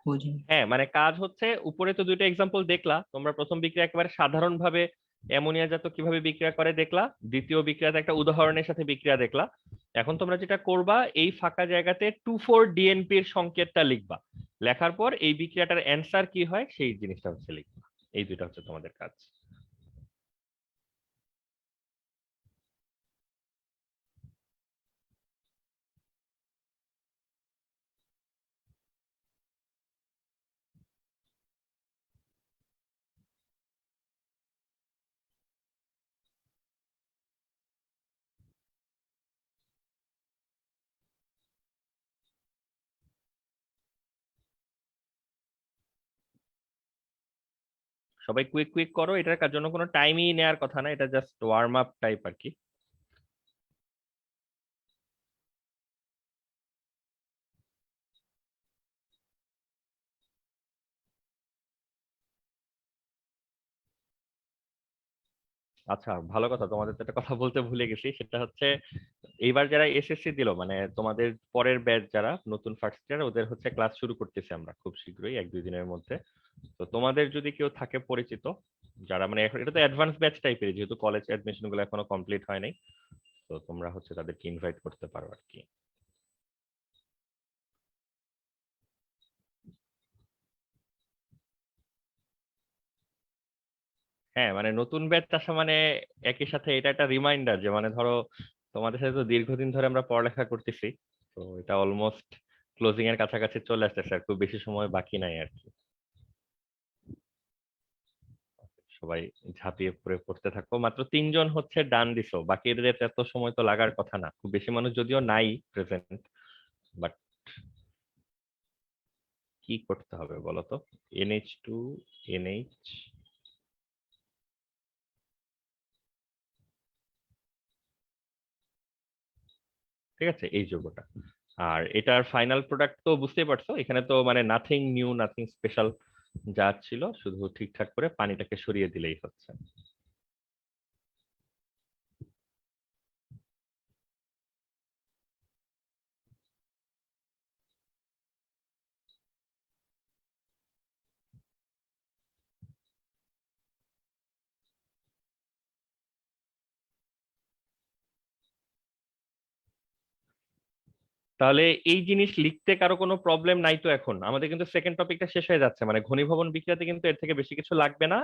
বুঝিনি। হ্যাঁ, মানে কাজ হচ্ছে, উপরে তো দুইটা এক্সাম্পল দেখলা তোমরা, প্রথম বিক্রিয়া একেবারে সাধারণভাবে অ্যামোনিয়া জাত কিভাবে বিক্রিয়া করে দেখলা, দ্বিতীয় বিক্রিয়াতে একটা উদাহরণের সাথে বিক্রিয়া দেখলা। এখন তোমরা যেটা করবা, এই ফাঁকা জায়গাতে 2,4-DNP এর সংকেতটা লিখবা, লেখার পর এই বিক্রিয়াটার অ্যান্সার কি হয় সেই জিনিসটা হচ্ছে লিখবা। এই দুইটা হচ্ছে তোমাদের কাজ। সবাই কুইক কুইক করো, এটার জন্য কোনো টাইমই নেওয়ার কথা না, এটা জাস্ট ওয়ার্ম আপ টাইপ আর কি। আচ্ছা, ভালো কথা, তোমাদের তো একটা কথা বলতে ভুলে গেছি, সেটা হচ্ছে এইবার যারা এসএসসি দিল, মানে তোমাদের পরের ব্যাচ যারা নতুন ফার্স্ট ইয়ার, ওদের হচ্ছে ক্লাস শুরু করতেছি আমরা খুব শীঘ্রই, 1-2 দিনের মধ্যে। তো তোমাদের যদি কেউ থাকে পরিচিত, যারা মানে এখন এটা তো অ্যাডভান্স ব্যাচ টাইপের, যেহেতু কলেজ অ্যাডমিশন গুলো এখনো কমপ্লিট হয় নাই, তো তোমরা হচ্ছে তাদেরকে ইনভাইট করতে পারো আর কি। হ্যাঁ, মানে নতুন ব্যাচ আসা মানে একই সাথে এটা একটা রিমাইন্ডার যে মানে ধরো তোমাদের সাথে তো দীর্ঘদিন ধরে আমরা পড়ালেখা করতেছি, তো এটা অলমোস্ট ক্লোজিং এর কাছাকাছি চলে আসতেছে, আর খুব বেশি সময় বাকি নাই আর কি। সবাই ঝাঁপিয়ে পড়ে পড়তে থাকো, মাত্র 3জন হচ্ছে ডান দিছো, বাকিদের এত সময় তো লাগার কথা না, খুব বেশি মানুষ যদিও নাই প্রেজেন্ট, বাট কি করতে হবে বলো তো? NH2 NH, ঠিক আছে, এই যৌগটা। আর এটার ফাইনাল প্রোডাক্ট তো বুঝতেই পারছো, এখানে তো মানে নাথিং নিউ নাথিং স্পেশাল, যা ছিল শুধু ঠিকঠাক করে পানিটাকে সরিয়ে দিলেই হচ্ছে। তাহলে এই জিনিস লিখতে কারো কোনো প্রবলেম নাই তো? এখন আমাদের কিন্তু সেকেন্ড টপিকটা শেষ হয়ে যাচ্ছে, মানে ঘনীভবন বিক্রিয়াতে কিন্তু এর থেকে বেশি কিছু লাগবে না।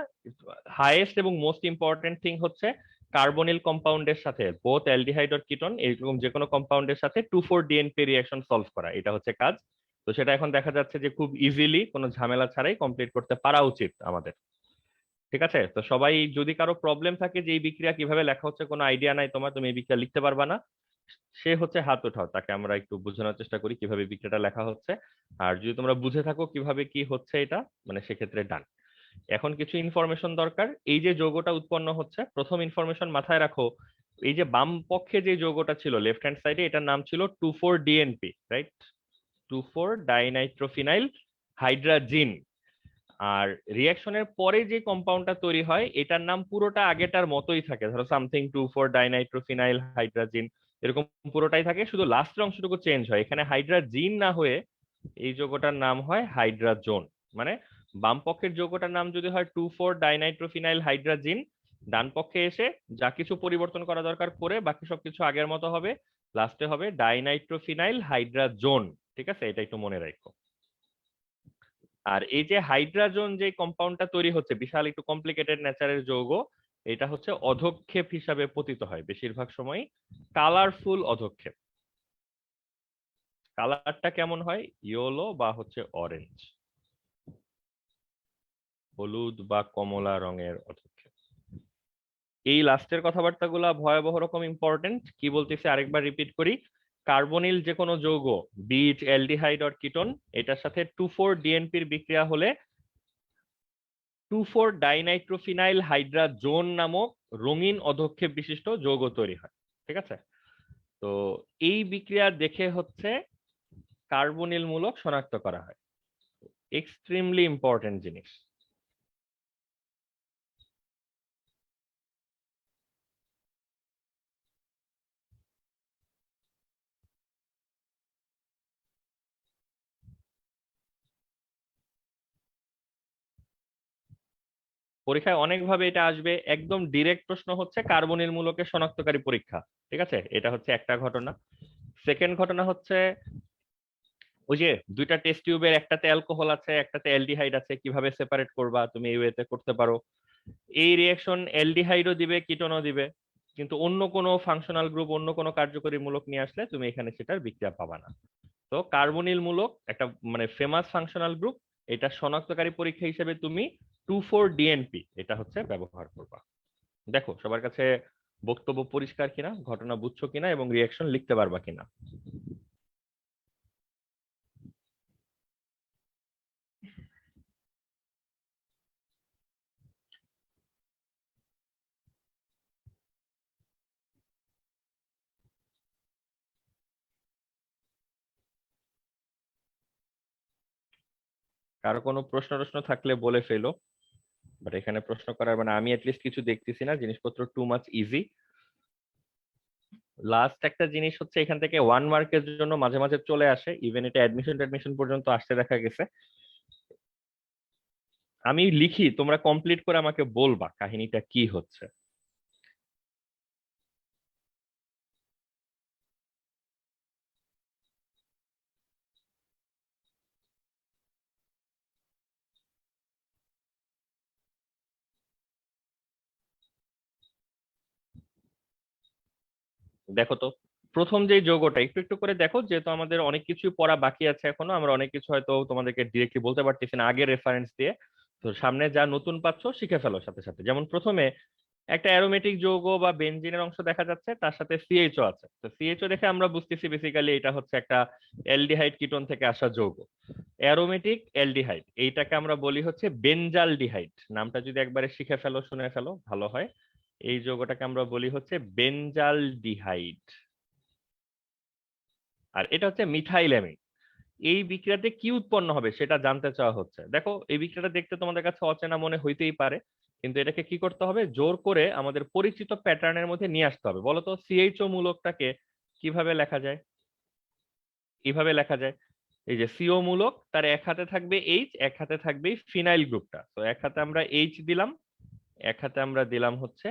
হাইয়েস্ট এবং মোস্ট ইম্পর্টেন্ট থিং হচ্ছে কার্বনিল কম্পাউন্ডের সাথে বোথ অ্যালডিহাইড আর কিটোন এরকম যে কোনো কম্পাউন্ডের সাথে 2,4-DNP রিঅ্যাকশন সলভ করা, এটা হচ্ছে কাজ। তো সেটা এখন দেখা যাচ্ছে যে খুব ইজিলি কোনো ঝামেলা ছাড়াই কমপ্লিট করতে পারা উচিত আমাদের। ঠিক আছে, তো সবাই যদি কারো প্রবলেম থাকে যে এই বিক্রিয়া কিভাবে লেখা হচ্ছে কোনো আইডিয়া নাই তোমার, তুমি এই বিক্রিয়া লিখতে পারবা না, সে হচ্ছে হাত ওঠাও, তাকে আমরা একটু বোঝানোর চেষ্টা করি কিভাবে বিক্রিয়াটা লেখা হচ্ছে। আর যদি তোমরা বুঝে থাকো কিভাবে কি হচ্ছে এটা, মানে সেক্ষেত্রে ডান। এখন কিছু ইনফরমেশন দরকার। এই যে যৌগটা উৎপন্ন হচ্ছে, প্রথম ইনফরমেশন মাথায় রাখো, এই যে বাম পক্ষে যে যৌগটা ছিল লেফট হ্যান্ড সাইডে, এটার নাম ছিল 2,4-DNP, রাইট? 2,4-ডাইনাইট্রোফিনাইল হাইড্রাজিন। আর রিয়াকশনের পরে যে কম্পাউন্ডটা তৈরি হয় এটার নাম পুরোটা আগেটার মতোই থাকে, ধরো সামথিং 2,4-ডাইনাইট্রোফিনাইল হাইড্রাজিন, এরকম পুরোটাই থাকে, শুধু লাস্টের অংশটুকু চেঞ্জ হয়, এখানে হাইড্রাজিন না হয়ে এই যৌগটার নাম হয় হাইড্রাজোন। মানে বাম পক্ষের যৌগটার নাম যদি হয় 2,4-ডাইনাইট্রোফিনাইল হাইড্রাজিন, ডান পক্ষে এসে যা কিছু পরিবর্তন করা দরকার করে বাকি সবকিছু আগের মতো হবে, লাস্টে হবে ডাইনাইট্রোফিনাইল হাইড্রাজোন। ঠিক আছে, এটা একটু মনে রাখো। আর এই যে হাইড্রাজোন যে কম্পাউন্ডটা তৈরি হচ্ছে, বিশাল একটু কমপ্লিকেটেড নেচারের যৌগ, এটা হচ্ছে অধক্ষেপ হিসাবে পতিত হয় বেশিরভাগ সময়, কালারফুল অধক্ষেপ। কালারটা কেমন হয়? ইয়েলো বা হচ্ছে অরেঞ্জ, হলুদ বা কমলা রঙের অধক্ষেপ। এই লাস্টের কথাবার্তাগুলা ভয়াবহ রকম ইম্পর্টেন্ট, কি বলতেছি আরেকবার রিপিট করি। কার্বনিল যে কোনো যৌগ, বিট অ্যালডিহাইড অর কিটোন, এটার সাথে 2,4-DNP-র বিক্রিয়া হলে 2,4-ডাইনাইট্রোফিনাইল হাইড্রাজোন নামক রঙিন অধক্ষেপ বিশিষ্ট যৌগ তৈরি হয়। ঠিক আছে, তো এই বিক্রিয়া দেখে হচ্ছে কার্বনিল মূলক শনাক্ত করা হয়, এক্সট্রিমলি ইম্পর্টেন্ট জিনিস। পরীক্ষায় অনেকভাবে এটা আসবে, একদম ডিরেক্ট প্রশ্ন হচ্ছে কার্বনিল মূলকের শনাক্তকারী পরীক্ষা। ঠিক আছে, এটা হচ্ছে একটা ঘটনা। সেকেন্ড ঘটনা হচ্ছে ওই যে দুইটা টেস্ট টিউবের একটাতে অ্যালকোহল আছে একটাতে অ্যালডিহাইড আছে, কিভাবে সেপারেট করবা তুমি এই ওয়েতে করতে পারো। এই রিঅ্যাকশন অ্যালডিহাইডও দিবে কিটোনও দিবে, কিন্তু অন্য কোনো ফাংশনাল গ্রুপ অন্য কোনো কার্যকরী মূলক নিয়ে আসলে তুমি এখানে সেটার বিক্রিয়া পাবা না। তো কার্বনিল মূলক একটা মানে ফেমাস ফাংশনাল গ্রুপ, এটা শনাক্তকারী পরীক্ষা হিসেবে তুমি 2,4-DNP এটা হচ্ছে ব্যবহার করবা। দেখো সবার কাছে বক্তব্য পরিষ্কার কিনা, ঘটনা বুঝছো কিনা এবং রিয়াকশন লিখতে পারবা কিনা। কারো কোনো প্রশ্ন থাকলে বলে ফেলো, বাট এখানে প্রশ্ন করার মানে আমি অ্যাটলিস্ট কিছু দেখতেছি না, জিনিসপত্র টু মাচ ইজি। লাস্ট একটা জিনিস হচ্ছে এখান থেকে 1 মার্কের জন্য মাঝে মাঝে চলে আসে, ইভেন এটা অ্যাডমিশন পর্যন্ত আসতে দেখা গেছে। আমি লিখি, তোমরা কমপ্লিট করে আমাকে বলবা কাহিনীটা কি হচ্ছে। দেখো তো, প্রথম যে যৌগটা একটু একটু করে দেখো, যেহেতু আমাদের অনেক কিছু পড়া বাকি আছে এখনো, আমরা অনেক কিছু হয়তো তোমাদেরকে ডিরেক্টলি বলতে পারতেছি না আগে রেফারেন্স দিয়ে। তো সামনে যা নতুন পাচ্ছ শিখে ফেলো সাথে সাথে। যেমন প্রথমে একটা অ্যারোমেটিক যৌগ বা বেনজিনের অংশ দেখা যাচ্ছে, তার সাথে সিএইচও আছে। তো সিএইচও দেখে আমরা বুঝতেছি বেসিক্যালি এটা হচ্ছে একটা অ্যালডিহাইড কিটোন থেকে আসা যৌগ। অ্যারোমেটিক অ্যালডিহাইড এইটাকে আমরা বলি হচ্ছে বেনজালডিহাইড। নামটা যদি একবারে শিখে ফেলো, শুনে ফেলো, ভালো হয়। এই যৌগটাকে আমরা বলি হচ্ছে বেনজালডিহাইড। আর এটা হচ্ছে মিথাইল অ্যামিড। এই বিক্রিয়াতে কি উৎপন্ন হবে সেটা জানতে চাওয়া হচ্ছে। দেখো, এই বিক্রিয়াটা দেখতে তোমাদের কাছে অচেনা মনে হইতেই পারে, কিন্তু এটাকে কি করতে হবে, জোর করে আমাদের পরিচিত প্যাটার্নের মধ্যে নিয়ে আসতে হবে। বলতো সিএইচও মূলকটাকে কিভাবে লেখা যায়? এইভাবে লেখা যায়, এই যে সিও মূলক, তার এক হাতে থাকবে এইচ, এক হাতে থাকবে ফিনাইল গ্রুপটা। তো এক হাতে আমরা এইচ দিলাম, এক হাতে আমরা দিলাম হচ্ছে,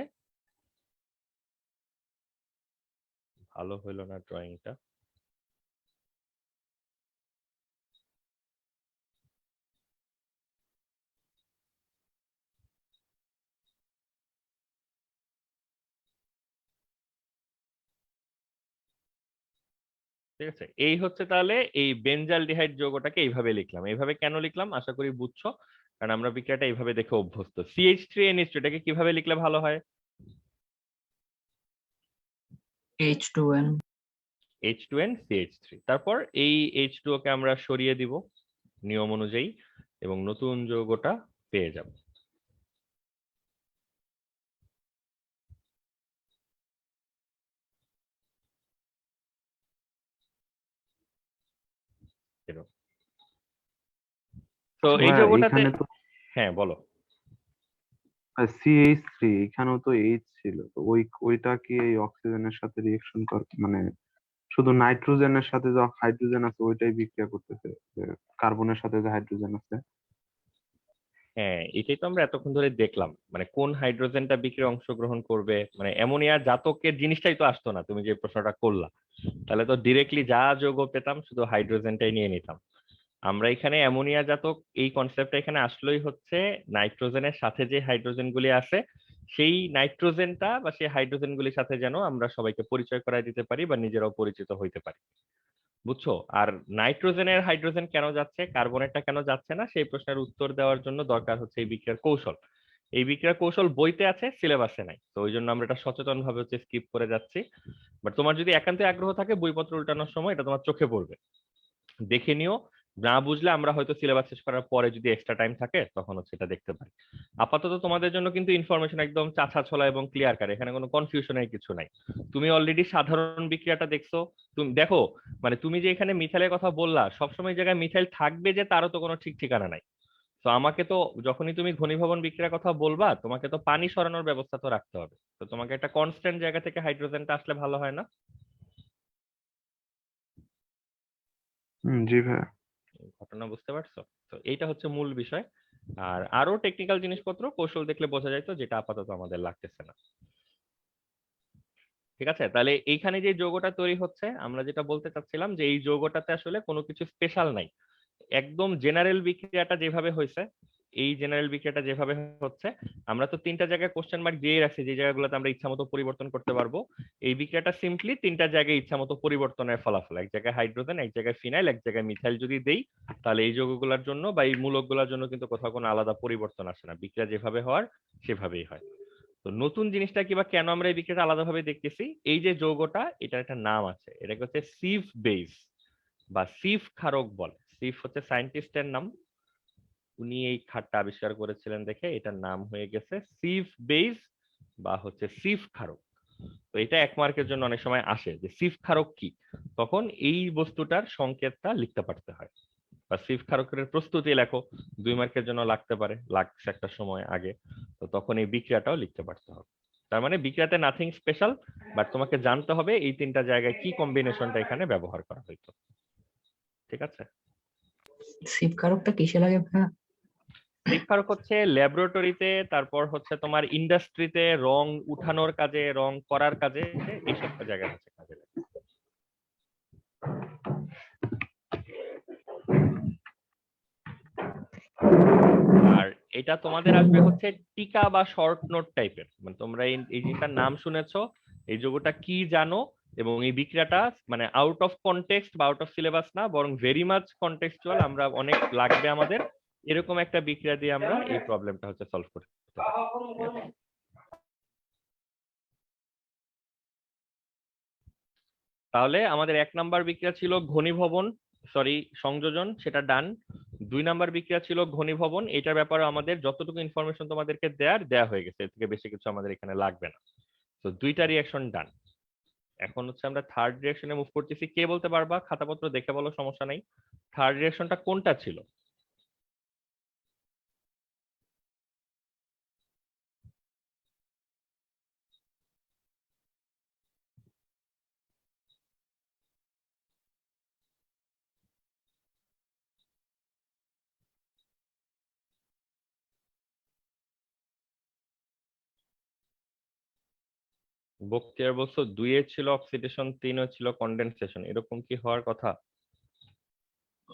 ভালো হইলো না ড্রয়িংটা, ঠিক আছে। এই হচ্ছে তাহলে এই বেনজালডিহাইড যৌগটাকে এইভাবে লিখলাম। এইভাবে কেন লিখলাম আশা করি বুঝছো, কারণ আমরা বিক্রিয়াটা এইভাবে দেখে অভ্যস্ত। CH3NH2 এটাকে কিভাবে লিখলে ভালো হয়? H2N H2N CH3। তারপর এই H2O কে আমরা সরিয়ে দিব নিয়ম অনুযায়ী, এবং নতুন যৌগটা পেয়ে যাব। এরকম। তো এই ভাইয়া যৌগটাতে, এখানে তো হ্যাঁ বলো। CH3, এখানেও তো এইচ ছিল, তো ওইটা কি এই অক্সিজেনের সাথে রিয়েকশন কর মানে শুধু নাইট্রোজেনের সাথে যে হাইড্রোজেন আছে ওইটাই বিক্রিয়া করতেছে, যে কার্বনের সাথে যে হাইড্রোজেন আছে। হ্যাঁ, এটাই তো আমরা এতক্ষণ ধরে দেখলাম, মানে কোন হাইড্রোজেনটা বিক্রিয়ায় অংশগ্রহণ করবে, মানে অ্যামোনিয়া জাতকের জিনিসটাই তো আসতো না, তুমি যে প্রশ্নটা করলা। তাহলে তো ডিরেক্টলি যা যৌগ পেতাম শুধু হাইড্রোজেনটাই নিয়ে নিতাম। আমরা এখানে অ্যামোনিয়া জাতক এই কনসেপ্টটা এখানে আসলোই হচ্ছে নাইট্রোজেনের সাথে যে হাইড্রোজেন গুলি আছে, সেই নাইট্রোজেনটা বা সেই হাইড্রোজেন গুলির সাথে যেন আমরা সবাইকে পরিচয় করায় দিতে পারি বা নিজেরাও পরিচিত হইতে পারি। বুঝছো? আর নাইট্রোজেনের হাইড্রোজেন কেন যাচ্ছে, কার্বনেরটা কেন যাচ্ছে না, সেই প্রশ্নের উত্তর দেওয়ার জন্য দরকার হচ্ছে এই বিক্রিয়ার কৌশল। এই বিক্রিয়ার কৌশল বইতে আছে, সিলেবাসে নাই, তো ওই জন্য আমরা এটা সচেতন ভাবে হচ্ছে স্কিপ করে যাচ্ছি। বাট তোমার যদি একান্ত আগ্রহ থাকে, বইপত্র উল্টানোর সময় এটা তোমার চোখে পড়বে, দেখে নিও। না বুঝলে আমরা হয়তো সিলেবাস শেষ করার পরে যদি এক্সট্রা টাইম থাকে তখন হচ্ছে এটা দেখতে পারি। আপাতত তোমাদের জন্য কিন্তু ইনফরমেশন একদম চাছা ছোলা এবং ক্লিয়ার কাট, এখানে কোনো কনফিউশনের কিছু নাই। তুমি অলরেডি সাধারণ বিক্রিয়াটা দেখছো, তুমি দেখো, মানে তুমি যে এখানে মিথাইলের কথা বললা, সবসময় জায়গায় মিথাইল থাকবে যে তারও তো কোনো ঠিক ঠিকানা নাই। তো আমাকে তো, যখনই তুমি ঘনীভবন বিক্রিয়ার কথা বলবা, তোমাকে তো পানি সরানোর ব্যবস্থা তো রাখতে হবে। তো তোমাকে একটা কনস্ট্যান্ট জায়গা থেকে হাইড্রোজেনটা আসলে ভালো হয় না? জি ভাইয়া। ঘটনা বুঝতে পারছো? তো এইটা হচ্ছে মূল বিষয়। আর আরো টেকনিক্যাল জিনিসপত্র কৌশল দেখলে বোঝা যায়, তো যেটা আপাতত আমাদের লাগতেছে না। ঠিক আছে, তাহলে এইখানে যে যৌগটা তৈরি হচ্ছে, আমরা যেটা বলতে চাচ্ছিলাম যে এই যৌগটাতে আসলে কোনো কিছু স্পেশাল নাই। একদম জেনারেল বিক্রিয়াটা যেভাবে হয়েছে, এই জেনারেল বিক্রিয়াটা যেভাবে হচ্ছে, আমরা তো 3টা জায়গায় কোশ্চেন মার্ক দিয়ে রাখছি যে জায়গাগুলোতে আমরা ইচ্ছা মতো পরিবর্তন করতে পারবো। এই বিক্রিয়াটা সিম্পলি 3টা জায়গায় ইচ্ছা মতো পরিবর্তনের ফলাফল। এক জায়গায় হাইড্রোজেন, এক জায়গায় ফিনাইল, এক জায়গায় মিথাইল যদি দেই, তাহলে এই যৌগগুলোর জন্য বা এই মূলকগুলোর জন্য কিন্তু কোথাও কোনো আলাদা পরিবর্তন আসে না, বিক্রিয়া যেভাবে হওয়ার সেভাবেই হয়। তো নতুন জিনিসটা কি বা কেন আমরা এই বিক্রিয়াটা আলাদাভাবে দেখতেছি, এই যে যৌগটা, এটার একটা নাম আছে, এটাকে হচ্ছে সিভ বেস বা সিভ ক্ষারক বলে। সিভ হচ্ছে সায়েন্টিস্টের নাম, উনি এই ক্ষারটা আবিষ্কার করেছিলেন দেখে এটার নাম হয়ে গেছে সিভ বেস বা হচ্ছে সিভ ক্ষারক। তো এটা 1 মার্কের জন্য অনেক সময় আসে যে সিভ ক্ষারক কি, তখন এই বস্তুটার সংকেতটা লিখতে পারতে হয়। বা সিভ ক্ষারকের প্রস্তুতি লেখো, 2 মার্কের জন্য লাগতে পারে, লাগছে একটা সময় আগে, তো তখন এই বিক্রিয়াটাও লিখতে পারতে হবে। তার মানে বিক্রিয়াতে নাথিং স্পেশাল, বাট তোমাকে জানতে হবে এই 3টা জায়গায় কি কম্বিনেশনটা এখানে ব্যবহার করা হইতো। ঠিক আছে? সিপ কারকটা কিসে লাগে ভাইয়া? সিভ ক্ষারক হচ্ছে ল্যাবরেটরিতে, তারপর হচ্ছে তোমার ইন্ডাস্ট্রিতে রং উঠানোর কাজে, রং করার কাজে, এইসব জায়গায় হচ্ছে কাজে লাগে। আর এটা তোমাদের আসবে হচ্ছে টিকা বা শর্ট নোট টাইপের, মানে তোমরা এই জিনিসটার নাম শুনেছো, এই যোগটা কি জানো, এবং এই বিক্রিয়াটা মানে আউট অফ কনটেক্সট বা আউট অফ সিলেবাস না, বরং ভেরি মাচ কনটেক্সচুয়াল, আমরা অনেক লাগবে আমাদের, এরকম একটা বিক্রিয়া দিয়ে আমরা এই প্রবলেমটা হচ্ছে সলভ করতে পারি। তাহলে আমাদের 1 নাম্বার বিক্রিয়া ছিল ঘনীভবন, সরি সংযোজন, সেটা ডান। 2 নাম্বার বিক্রিয়া ছিল ঘনীভবন, এটার ব্যাপারে আমাদের যতটুকু ইনফরমেশন তোমাদেরকে দেয়া হয়ে গেছে, এর থেকে বেশি কিছু আমাদের এখানে লাগবে না। তো 2টা রিঅ্যাকশন ডান। এখন হচ্ছে আমরা থার্ড রিঅ্যাকশনে মুভ করতেছি। কে বলতে পারবা? খাতাপত্র দেখে বলো, সমস্যা নাই। থার্ড রিঅ্যাকশনটা কোনটা ছিল? বক্তিয়ার বলছো 2 এ ছিল অক্সিডেশন, 3 এ ছিল কন্ডেনসেশন, এরকম কি হওয়ার কথা?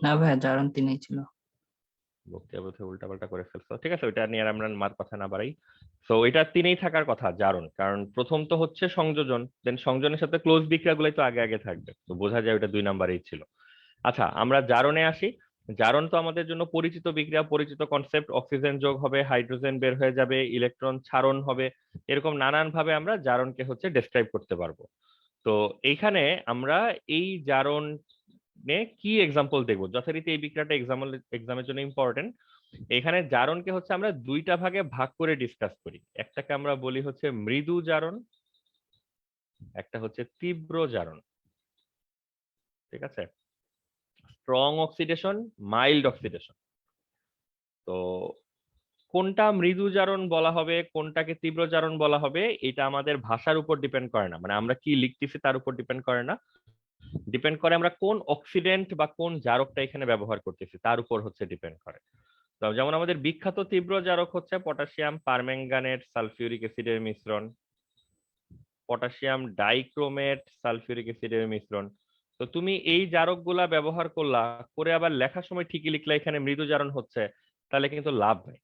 না ভাইয়া, জারণ 3 ছিল। বক্তিয়া বোধহয় উল্টাপাল্টা করে ফেলছো। ঠিক আছে, ওইটা নিয়ে আর আমরা মার কথা না বাড়াই। তো এটা 3এই থাকার কথা জারণ, কারণ প্রথম তো হচ্ছে সংযোজন, দেন সংযোজনের সাথে ক্লোজ বিক্রিয়াগুলোই তো আগে আগে থাকবে, তো বোঝা যায় ওটা 2 নাম্বারেই ছিল। আচ্ছা, আমরা জারণে আসি। জারণ তো আমাদের জন্য পরিচিত বিক্রিয়া, পরিচিত কনসেপ্ট, অক্সিজেন যোগ হবে, হাইড্রোজেন বের হয়ে যাবে, ইলেকট্রন ছাড়ন হবে, এরকম নানান ভাবে আমরা জারণকে হচ্ছে ডেসক্রাইব করতে পারবো। তো এইখানে আমরা এই জারণ কি এক্সাম্পল দেখবো, যথারীতি এই বিক্রিয়াটা এক্সামের জন্য ইম্পর্টেন্ট। এখানে জারণকে হচ্ছে আমরা 2টা ভাগে ভাগ করে ডিসকাস করি। একটাকে আমরা বলি হচ্ছে মৃদু জারণ, একটা হচ্ছে তীব্র জারণ। ঠিক আছে? Strong oxidation, mild oxidation. তো কোনটা মৃদু জারণ বলা হবে, কোনটাকে তীব্র জারণ বলা হবে, এটা আমাদের ভাষার উপর ডিপেন্ড করে না, মানে আমরা কি লিখতেছি তার উপর ডিপেন্ড করে না, ডিপেন্ড করে আমরা কোন অক্সিডেন্ট বা কোন জারকটা এখানে ব্যবহার করতেছি তার উপর হচ্ছে ডিপেন্ড করে। তো যেমন আমাদের বিখ্যাত তীব্র জারক হচ্ছে পটাশিয়াম পারম্যাঙ্গানেট সালফিউরিক অ্যাসিডের মিশ্রণ, পটাশিয়াম ডাইক্রোমেট সালফিউরিক অ্যাসিডের মিশ্রণ। তো তুমি এই জারকগুলা ব্যবহার করলা, করে আবার লেখার সময় ঠিকই লিখলা এখানে মৃদু জারণ হচ্ছে, তাহলে কিন্তু লাভ নাই।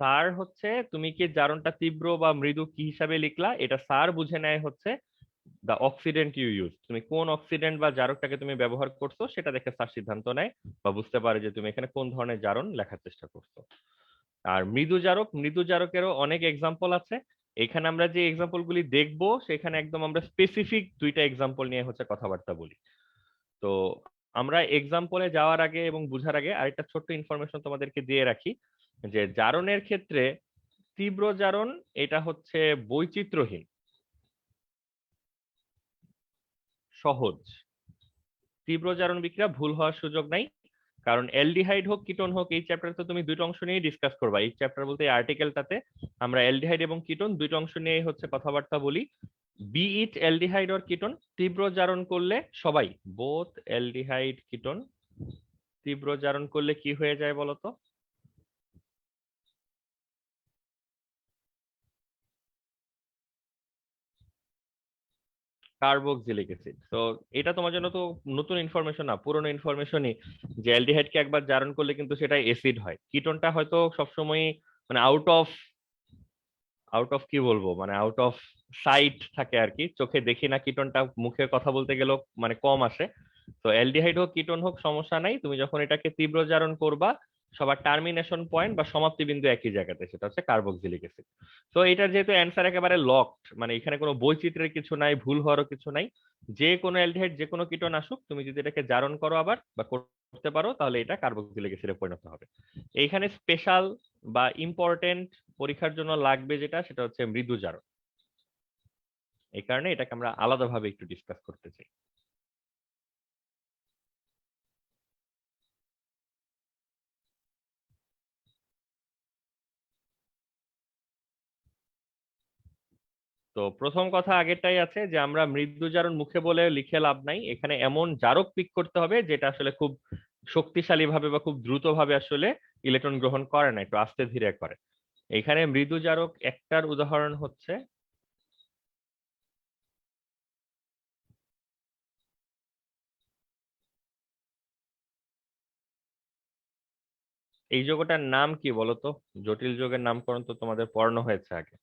স্যার হচ্ছে তুমি কি জারণটা তীব্র বা মৃদু কি হিসাবে লিখলা, এটা স্যার বুঝে নেয় হচ্ছে দা অক্সিডেন্ট ইউ ইউজ, তুমি কোন অক্সিডেন্ট বা জারকটাকে তুমি ব্যবহার করছো সেটা দেখে স্যার সিদ্ধান্ত নেয় বা বুঝতে পারে যে তুমি এখানে কোন ধরনের জারণ লেখার চেষ্টা করছো। আর মৃদু জারকেরও অনেক এক্সাম্পল আছে। এখানে আমরা যে এক্সাম্পল গুলি দেখবো সেখানে একদম আমরা স্পেসিফিক 2টা এক্সাম্পল নিয়ে হচ্ছে কথাবার্তা বলি। তো আমরা এক্সাম্পলে যাওয়ার আগে এবং বুঝার আগে আরেকটা ছোট্ট ইনফরমেশন তোমাদেরকে দিয়ে রাখি, যে জারণের ক্ষেত্রে তীব্র জারণ এটা হচ্ছে বৈচিত্র্যহীন, সহজ। তীব্র জারণ বিক্রিয়া ভুল হওয়ার সুযোগ নাই, কারণ অ্যালডিহাইড হোক কিটোন হোক, এই চ্যাপ্টারে তো তুমি 2টা অংশ নিয়ে ডিসকাস করবা। এই চ্যাপ্টার বলতে এই আর্টিকেলটাতে আমরা অ্যালডিহাইড এবং কিটোন 2টা অংশ নিয়ে হচ্ছে কথাবার্তা বলি। Be it aldehyde or ketone, তীব্র জারণ করলে সবাই, বোথ অ্যালডিহাইড কিটোন তীব্র জারণ করলে কি হয়ে যায় বলতো? Carboxylic acid. তো এটা তোমার জন্য তো নতুন ইনফরমেশন না, পুরনো ইনফরমেশনই, যে অ্যালডিহাইডকে একবার জারণ করলে কিন্তু সেটা অ্যাসিড হয়। কিটোনটা হয়তো সবসময় মানে আউট অফ কি বলবো, মানে আউট অফ সাইট থাকে আর কি, চোখে দেখি না কিটোনটা, মুখে কথা বলতে গেলেও মানে কম আসে। তো অ্যালডিহাইড হোক কিটোন হোক সমস্যা নাই, তুমি যখন এটাকে তীব্র জারণ করবা সবার টার্মিনেশন পয়েন্ট বা সমাপ্তি বিন্দু একই জায়গাতে, সেটা হচ্ছে কার্বক্সিলিক অ্যাসিড। তো এটার যেহেতু অ্যান্সার একেবারে লকড, মানে এখানে কোনো বৈচিত্র্যের কিছু নাই, ভুল হওয়ারও কিছু নাই, যে কোনো অ্যালডিহাইড যে কোনো কিটোন আসুক, তুমি যদি এটাকে জারণ করো আবার বা করতে পারো, তাহলে এটা কার্বক্সিলিক অ্যাসিডে পরিণত হবে। এইখানে স্পেশাল বা ইম্পর্টেন্ট পরীক্ষার জন্য লাগবে যেটা, সেটা হচ্ছে মৃদু জারণ। এই কারণে এটাকে আমরা আলাদাভাবে একটু ডিসকাস করতে চাই। তো প্রথম কথা আগেরটাই আছে যে আমরা মৃদু জারণ মুখে বলে লিখে লাভ নাই, এখানে এমন জারক পিক করতে হবে যেটা আসলে খুব শক্তিশালী ভাবে বা খুব দ্রুত ভাবে আসলে ইলেকট্রন গ্রহণ করে না, একটু আস্তে ধীরে করে। এখানে মৃদু জারক একটার উদাহরণ হচ্ছে এই যৌগটার নাম কি বলতো? জটিল যৌগের নামকরণ তো তোমাদের পড়ানো হয়েছে আগে।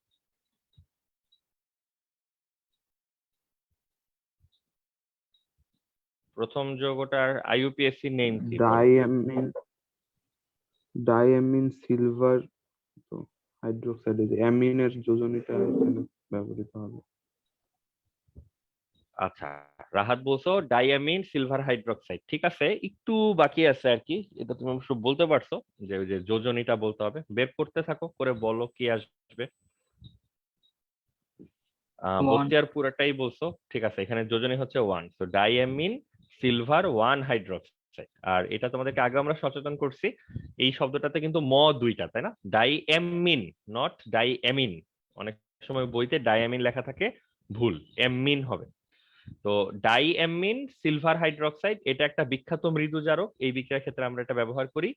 প্রথম যৌগটার আইইউপিএসসি নেম কি বলো? ডাইঅ্যামিন ডাইঅ্যামিন সিলভার তো হাইড্রোক্সাইড, অ্যামিনের যোজনীটা এখানে ব্যবহৃত হবে। আচ্ছা, রাহাত বলছো ডাইঅ্যামিন সিলভার হাইড্রোক্সাইড, ঠিক আছে, একটু বাকি আছে আর কি, এটা তুমি অবশ্য বলতে পারছো যে ওই যে যোজনীটা বলতে হবে, বের করতে থাকো, করে বলো কি আসবে। ওয়ান। বক্তিয়ার পুরাটাই বলছো, ঠিক আছে, এখানে যোজনী হচ্ছে 1, তো ডাইঅ্যামিন সিলভার 1 হাইড্রোক্সাইড। আর এটা তোমাদেরকে আগে আমরা সচেতন করছি, এই শব্দটাতে কিন্তু দুইটা, তাই না? Diamine, not diamine. অনেক সময় বইতে ডাইঅ্যামিন লেখা থাকে, ভুল, অ্যামিন হবে। তো ডাইঅ্যামিন সিলভার হাইড্রোক্সাইড এটা একটা বিখ্যাত মৃদু জারক, এই বিক্রিয়ার ক্ষেত্রে আমরা এটা ব্যবহার করি।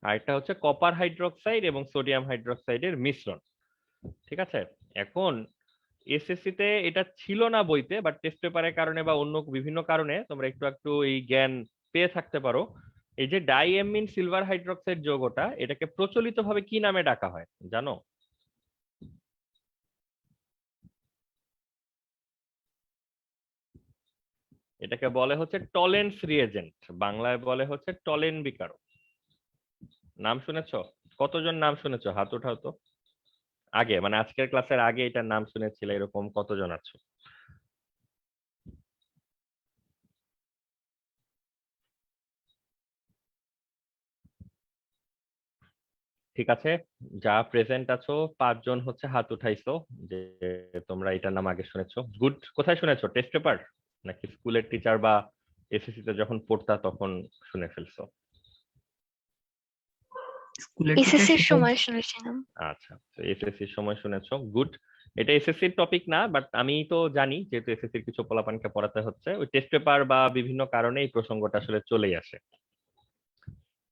আর এটা হচ্ছে কপার হাইড্রোক্সাইড এবং সোডিয়াম হাইড্রোক্সাইডের মিশ্রণ, ঠিক আছে। এখন এসএসসি তে এটা ছিল না বইতে, বাট টেস্ট পেপারের কারণে বা অন্য বিভিন্ন কারণে তোমরা একটু একটু এই জ্ঞান পেয়ে থাকতে পারো। এই যে ডাইঅ্যামিন সিলভার হাইড্রোক্সাইড যৌগটা, এটাকে প্রচলিতভাবে কি নামে ডাকা হয় জানো? এটাকে বলে হচ্ছে টলেন্স রিএজেন্ট, বাংলায় বলে হচ্ছে টলেন বিকারক। নাম শুনেছো? কতজন নাম শুনেছো? হাত উঠাও তো। আগে মানে আজকের ক্লাসের আগে এটার নাম শুনেছিলে এরকম কতজন আছো? ঠিক আছে, যা প্রেজেন্ট আছো 5 জন হচ্ছে হাত উঠাইছো যে তোমরা এটার নাম আগে শুনেছো। গুড। কোথায় শুনেছো? টেস্ট পেপার নাকি স্কুলের টিচার বা এসএসসি তে যখন পড়তা তখন শুনে ফেলছো? স্কুলের এসএসসির সময় শুনেছিলাম। আচ্ছা, তো এসএসসির সময় শুনেছো, গুড। এটা এসএসসির টপিক না, বাট আমি তো জানি যেহেতু এসএসসির কিছু পোলাপানকে পড়াতে হচ্ছে, ওই টেস্ট পেপার বা বিভিন্ন কারণে এই প্রসঙ্গটা আসলে চলেই আসে।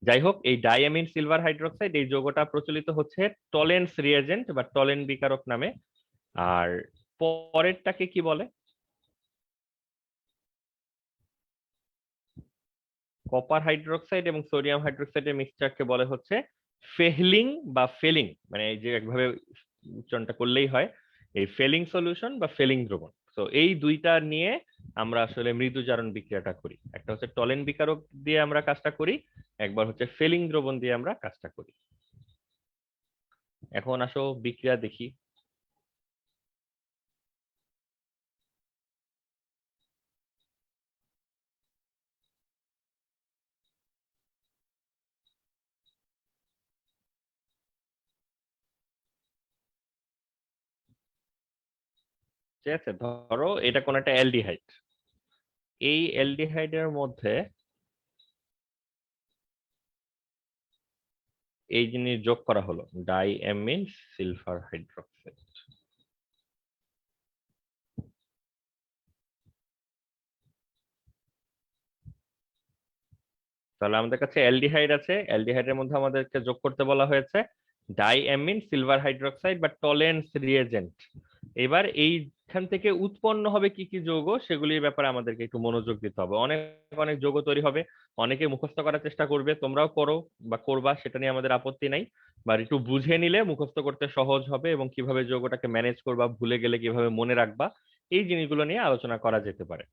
যাই হোক, এই ডাইঅ্যামিন সিলভার হাইড্রোক্সাইড এই যৌগটা প্রচলিত হচ্ছে টলেন্স রিএজেন্ট বা টলেন বিকারক নামে। আর পরেরটাকে কি বলে? কপার হাইড্রোক্সাইড এবং সোডিয়াম হাইড্রোক্সাইডের মিক্সচারকে বলে হচ্ছে ফেহলিং বা ফেলিং, মানে এই যে একভাবে উচ্চারণটা করলেই হয়, এই ফেলিং সলিউশন বা ফেলিং দ্রবণ। তো এই দুইটা নিয়ে আমরা আসলে মৃদু জারণ বিক্রিয়াটা করি, একটা হচ্ছে টলেন বিকারক দিয়ে আমরা কাজটা করি, একবার হচ্ছে ফেলিং দ্রবণ দিয়ে আমরা কাজটা করি। এখন আসো বিক্রিয়া দেখি। ঠিক আছে, ধরো এটা কোন একটা অ্যালডিহাইড, এই অ্যালডিহাইডের মধ্যে এই জিনিস যোগ করা হলো, ডাইঅ্যামিন সিলভার হাইড্রোক্সাইড। তাহলে আমাদের কাছে অ্যালডিহাইড আছে, অ্যালডিহাইডের মধ্যে আমাদেরকে যোগ করতে বলা হয়েছে ডাইঅ্যামিন সিলভার হাইড্রোক্সাইড বা টলেন্স রিএজেন্ট। এবার এইখান থেকে উৎপন্ন হবে কি কি যৌগ, সেগুলির ব্যাপারে আমাদেরকে একটু মনোযোগ দিতে হবে। অনেক অনেক যৌগ তৈরি হবে, অনেকে মুখস্থ করার চেষ্টা করবে, তোমরাও করো বা করবা, সেটা নিয়ে আমাদের আপত্তি নাই। বা একটু বুঝে নিলে মুখস্থ করতে সহজ হবে, এবং কিভাবে যৌগটাকে ম্যানেজ করবা, ভুলে গেলে কিভাবে মনে রাখবা, এই জিনিসগুলো নিয়ে আলোচনা করা যেতে পারে।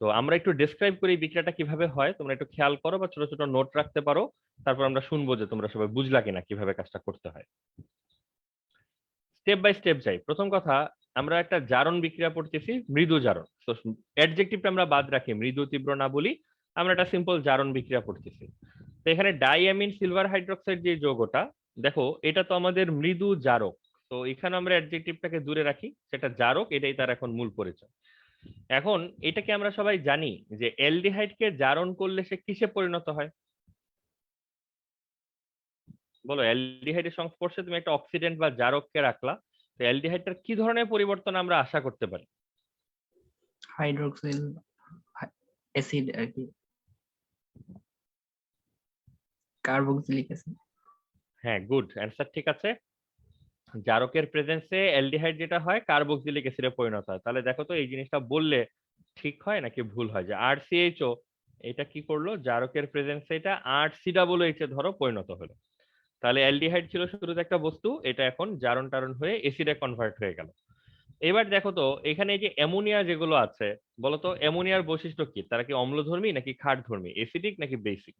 তো আমরা একটু ডেসক্রাইব করি বিক্রিয়াটা কিভাবে হয়, তোমরা একটু খেয়াল করো বা ছোট ছোট নোট রাখতে পারো, তারপর আমরা শুনবো যে তোমরা সবাই বুঝলা কিনা কিভাবে কাজটা করতে হয়। স্টেপ বাই স্টেপ যাই। প্রথম কথা, আমরা একটা জারণ বিক্রিয়া পড়তেছি, মৃদু জারণ। তো অ্যাডজেক্টিভটা আমরা বাদ রাখি, মৃদু তীব্র না বলি, আমরা একটা সিম্পল জারণ বিক্রিয়া পড়তেছি। তো এখানে ডাইঅ্যামিন সিলভার হাইড্রোক্সাইড যে যৌগটা, দেখো এটা তো আমাদের মৃদু জারক। তো এখানে আমরা অ্যাডজেক্টিভটাকে দূরে রাখি, সেটা জারক, এটাই তার এখন মূল পরিচয়। এখন এটাকে আমরা সবাই জানি যে অ্যালডিহাইডকে জারণ করলে সে কিসে পরিণত হয়? বলো, অ্যালডিহাইডের সংস্পর্শে তুমি একটা অক্সিডেন্ট বা জারককে রাখলা, তো অ্যালডিহাইডটার কি ধরনের পরিবর্তন আমরা আশা করতে পারি? হাইড্রোক্সিল অ্যাসিড আর কি, কার্বক্সিলিক অ্যাসিড। হ্যাঁ, গুড অ্যান্সার, ঠিক আছে। জারকের প্রেজেন্সে অ্যালডিহাইড যেটা হয় কার্বক্সিলিক অ্যাসিডে পরিণত হয়। তাহলে দেখো তো এই জিনিসটা বললে ঠিক হয় নাকি ভুল হয়, যে আরসিএইচও এটা কি করলো, জারকের প্রেজেন্সে এটা আরসিডাবলএইচ এ ধরো পরিণত হলো। তাহলে অ্যালডিহাইড ছিল শুরুতে একটা বস্তু, এটা এখন জারণ টারণ হয়ে এসিডে কনভার্ট হয়ে গেল। এবার দেখো তো এখানে এই যে অ্যামোনিয়া যেগুলো আছে, বলতো অ্যামোনিয়ার বৈশিষ্ট্য কি? তারা কি অম্লধর্মী নাকি ক্ষারধর্মী, এসিডিক নাকি বেসিক?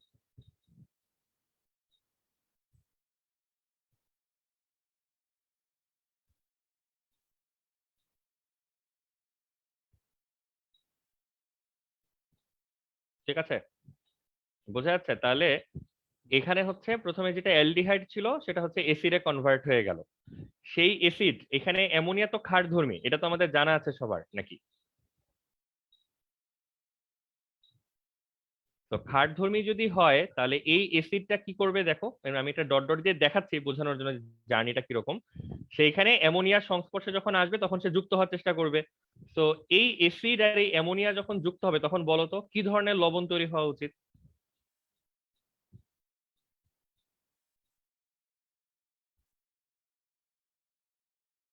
ঠিক আছে, বোঝা যাচ্ছে? তাহলে এখানে হচ্ছে প্রথমে যেটা অ্যালডিহাইড ছিল সেটা হচ্ছে এসিডে কনভার্ট হয়ে গেল। সেই এসিড, এখানে অ্যামোনিয়া তো ক্ষারধর্মী, এটা তো আমাদের জানা আছে সবার নাকি? তো ক্ষারধর্মী যদি হয় তাহলে এই এসিডটা কি করবে দেখো, আমি এটা ডট ডট দিয়ে দেখাচ্ছি বোঝানোর জন্য জার্নিটা কিরকম। সেইখানে অ্যামোনিয়ার সংস্পর্শে যখন আসবে তখন সে যুক্ত হওয়ার চেষ্টা করবে। তো এই এসিড আর এই অ্যামোনিয়া যখন যুক্ত হবে তখন বলো তো কি ধরনের লবণ তৈরি হওয়া উচিত?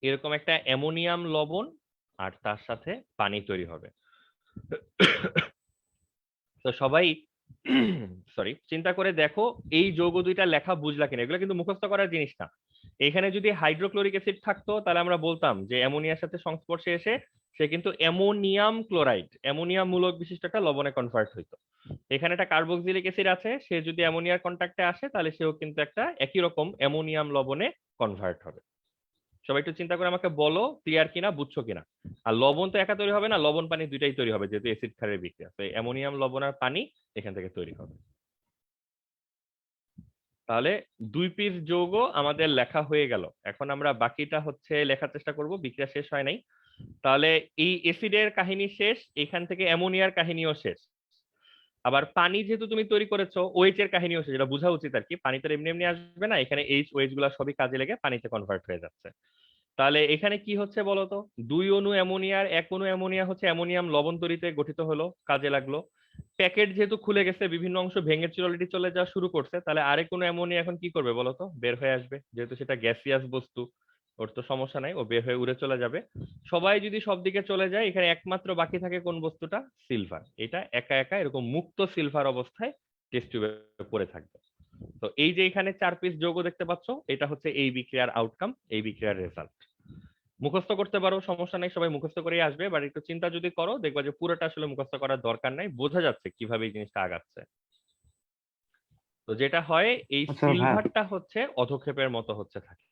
এরকম একটা অ্যামোনিয়াম লবণ আর তার সাথে পানি তৈরি হবে। তো সবাই সরি চিন্তা করে দেখো এই যৌগ দুইটা লেখা বুঝলা কিনা, এগুলো কিন্তু মুখস্থ করার জিনিস না। এখানে যদি হাইড্রোক্লোরিক অ্যাসিড থাকতো তাহলে আমরা বলতাম যে অ্যামোনিয়ার সাথে সংস্পর্শে এসে সে কিন্তু অ্যামোনিয়াম ক্লোরাইড, অ্যামোনিয়াম মূলক বিশিষ্ট একটা লবণে কনভার্ট হইতো। এখানে একটা কার্বক্সিলিক অ্যাসিড আছে, সে যদি অ্যামোনিয়ার কন্ট্যাক্টে আসে তাহলে সেও কিন্তু একটা একই রকম অ্যামোনিয়াম লবণে কনভার্ট হবে। সবাই একটু চিন্তা করে আমাকে বলো ক্লিয়ার কিনা, বুঝছো কিনা। আর লবণ তো একা তৈরি হবে না, লবণ পানি দুইটাই তৈরি হবে যেহেতু অ্যাসিড ক্ষারের বিক্রিয়া, তো অ্যামোনিয়াম লবণ আর পানি এখান থেকে তৈরি হবে। তাহলে 2 পিস যৌগ আমাদের লেখা হয়ে গেল, এখন আমরা বাকিটা হচ্ছে লেখার চেষ্টা করব, বিক্রিয়া শেষ হয় নাই। তাহলে এই অ্যাসিডের কাহিনী শেষ, এখান থেকে অ্যামোনিয়ার কাহিনীও শেষ। আবার পানি যেহেতু তুমি তৈরি করেছো, ওএইচ এর কাহিনীও শেষ, যেটা বোঝা উচিত আর কি। পানি তো এমনি এমনি আসবে না, এখানে এইচ ওএইচ গুলা সবই কাজে লেগে পানিতে কনভার্ট হয়ে যাচ্ছে। তাহলে এখানে কি হচ্ছে বলতো, 2 অণু অ্যামোনিয়ার 1 অণু অ্যামোনিয়া হচ্ছে অ্যামোনিয়াম লবণ তৈরিতে গঠিত হলো, কাজে লাগলো। প্যাকেট যেহেতু খুলে গেছে, বিভিন্ন অংশ ভেঙে অলরেডি চলে যাওয়া শুরু করছে, তাহলে আরেক কোনো অ্যামোনিয়া এখন কি করবে বলতো, বের হয়ে আসবে। যেহেতু সেটা গ্যাসিয়াস বস্তু, ওর তো সমস্যা নাই, ও বের হয়ে উড়ে চলে যাবে। সবাই যদি সব দিকে চলে যায়, এখানে একমাত্র বাকি থাকে কোন বস্তুটা, সিলভার। এটা একা একা এরকম মুক্ত সিলভার অবস্থায় টেস্ট টিউবে পড়ে থাকবে। তো এই যে এখানে 4 পিস যৌগ দেখতে পাচ্ছ, এটা হচ্ছে এই বিক্রিয়ার আউটকাম, এই বিক্রিয়ার রেজাল্ট। মুখস্থ করতে পারো, সমস্যা নেই, সবাই মুখস্থ করেই আসবে, বাট একটু চিন্তা যদি করো দেখবা যে পুরোটা আসলে মুখস্থ করার দরকার নাই, বোঝা যাচ্ছে কিভাবে এই জিনিসটা আগাচ্ছে। তো যেটা হয় এই আচ্ছা ভাই, সিলভারটা হচ্ছে অধক্ষেপের মতো হচ্ছে থাকে।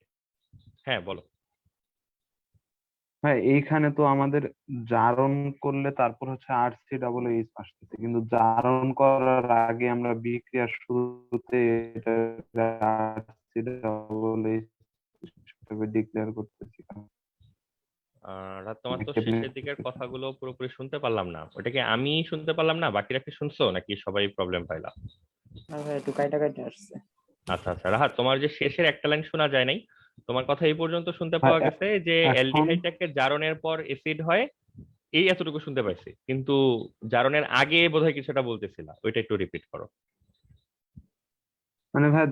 হ্যাঁ বলো। ভাই এইখানে তো আমাদের জারণ করলে তারপর হচ্ছে RC≡H আসতেছে, কিন্তু জারণ করার আগে আমরা বিক্রিয়ার শুরুতে এটা RC≡H হিসেবে ডিক্লেয়ার করতেছি। আর তোমার তো কেমনে? শেষের দিকের কথাগুলো পুরোপুরি শুনতে পারলাম না, ওটা কি আমি শুনতে পারলাম না, বাকিরা কি শুনছো নাকি সবাই প্রবলেম পাইলা? না ভাই, একটু কাইটা কাইটা আসছে। আচ্ছা আচ্ছা, রাহাত তোমার যে শেষের একটা লাইন শোনা যায় নাই, তোমার কথা এই পর্যন্ত শুনতে ভাই, পাওয়া গেছে যে এখন অ্যালডিহাইডটাকে জারণের পর অ্যাসিড হয়, এই এতটুকু শুনতে পাইছি, কিন্তু জারণের আগে বোধহয় কিছুটা বলতেছিলা, ওইটা একটু রিপিট করো। মানে ভাই,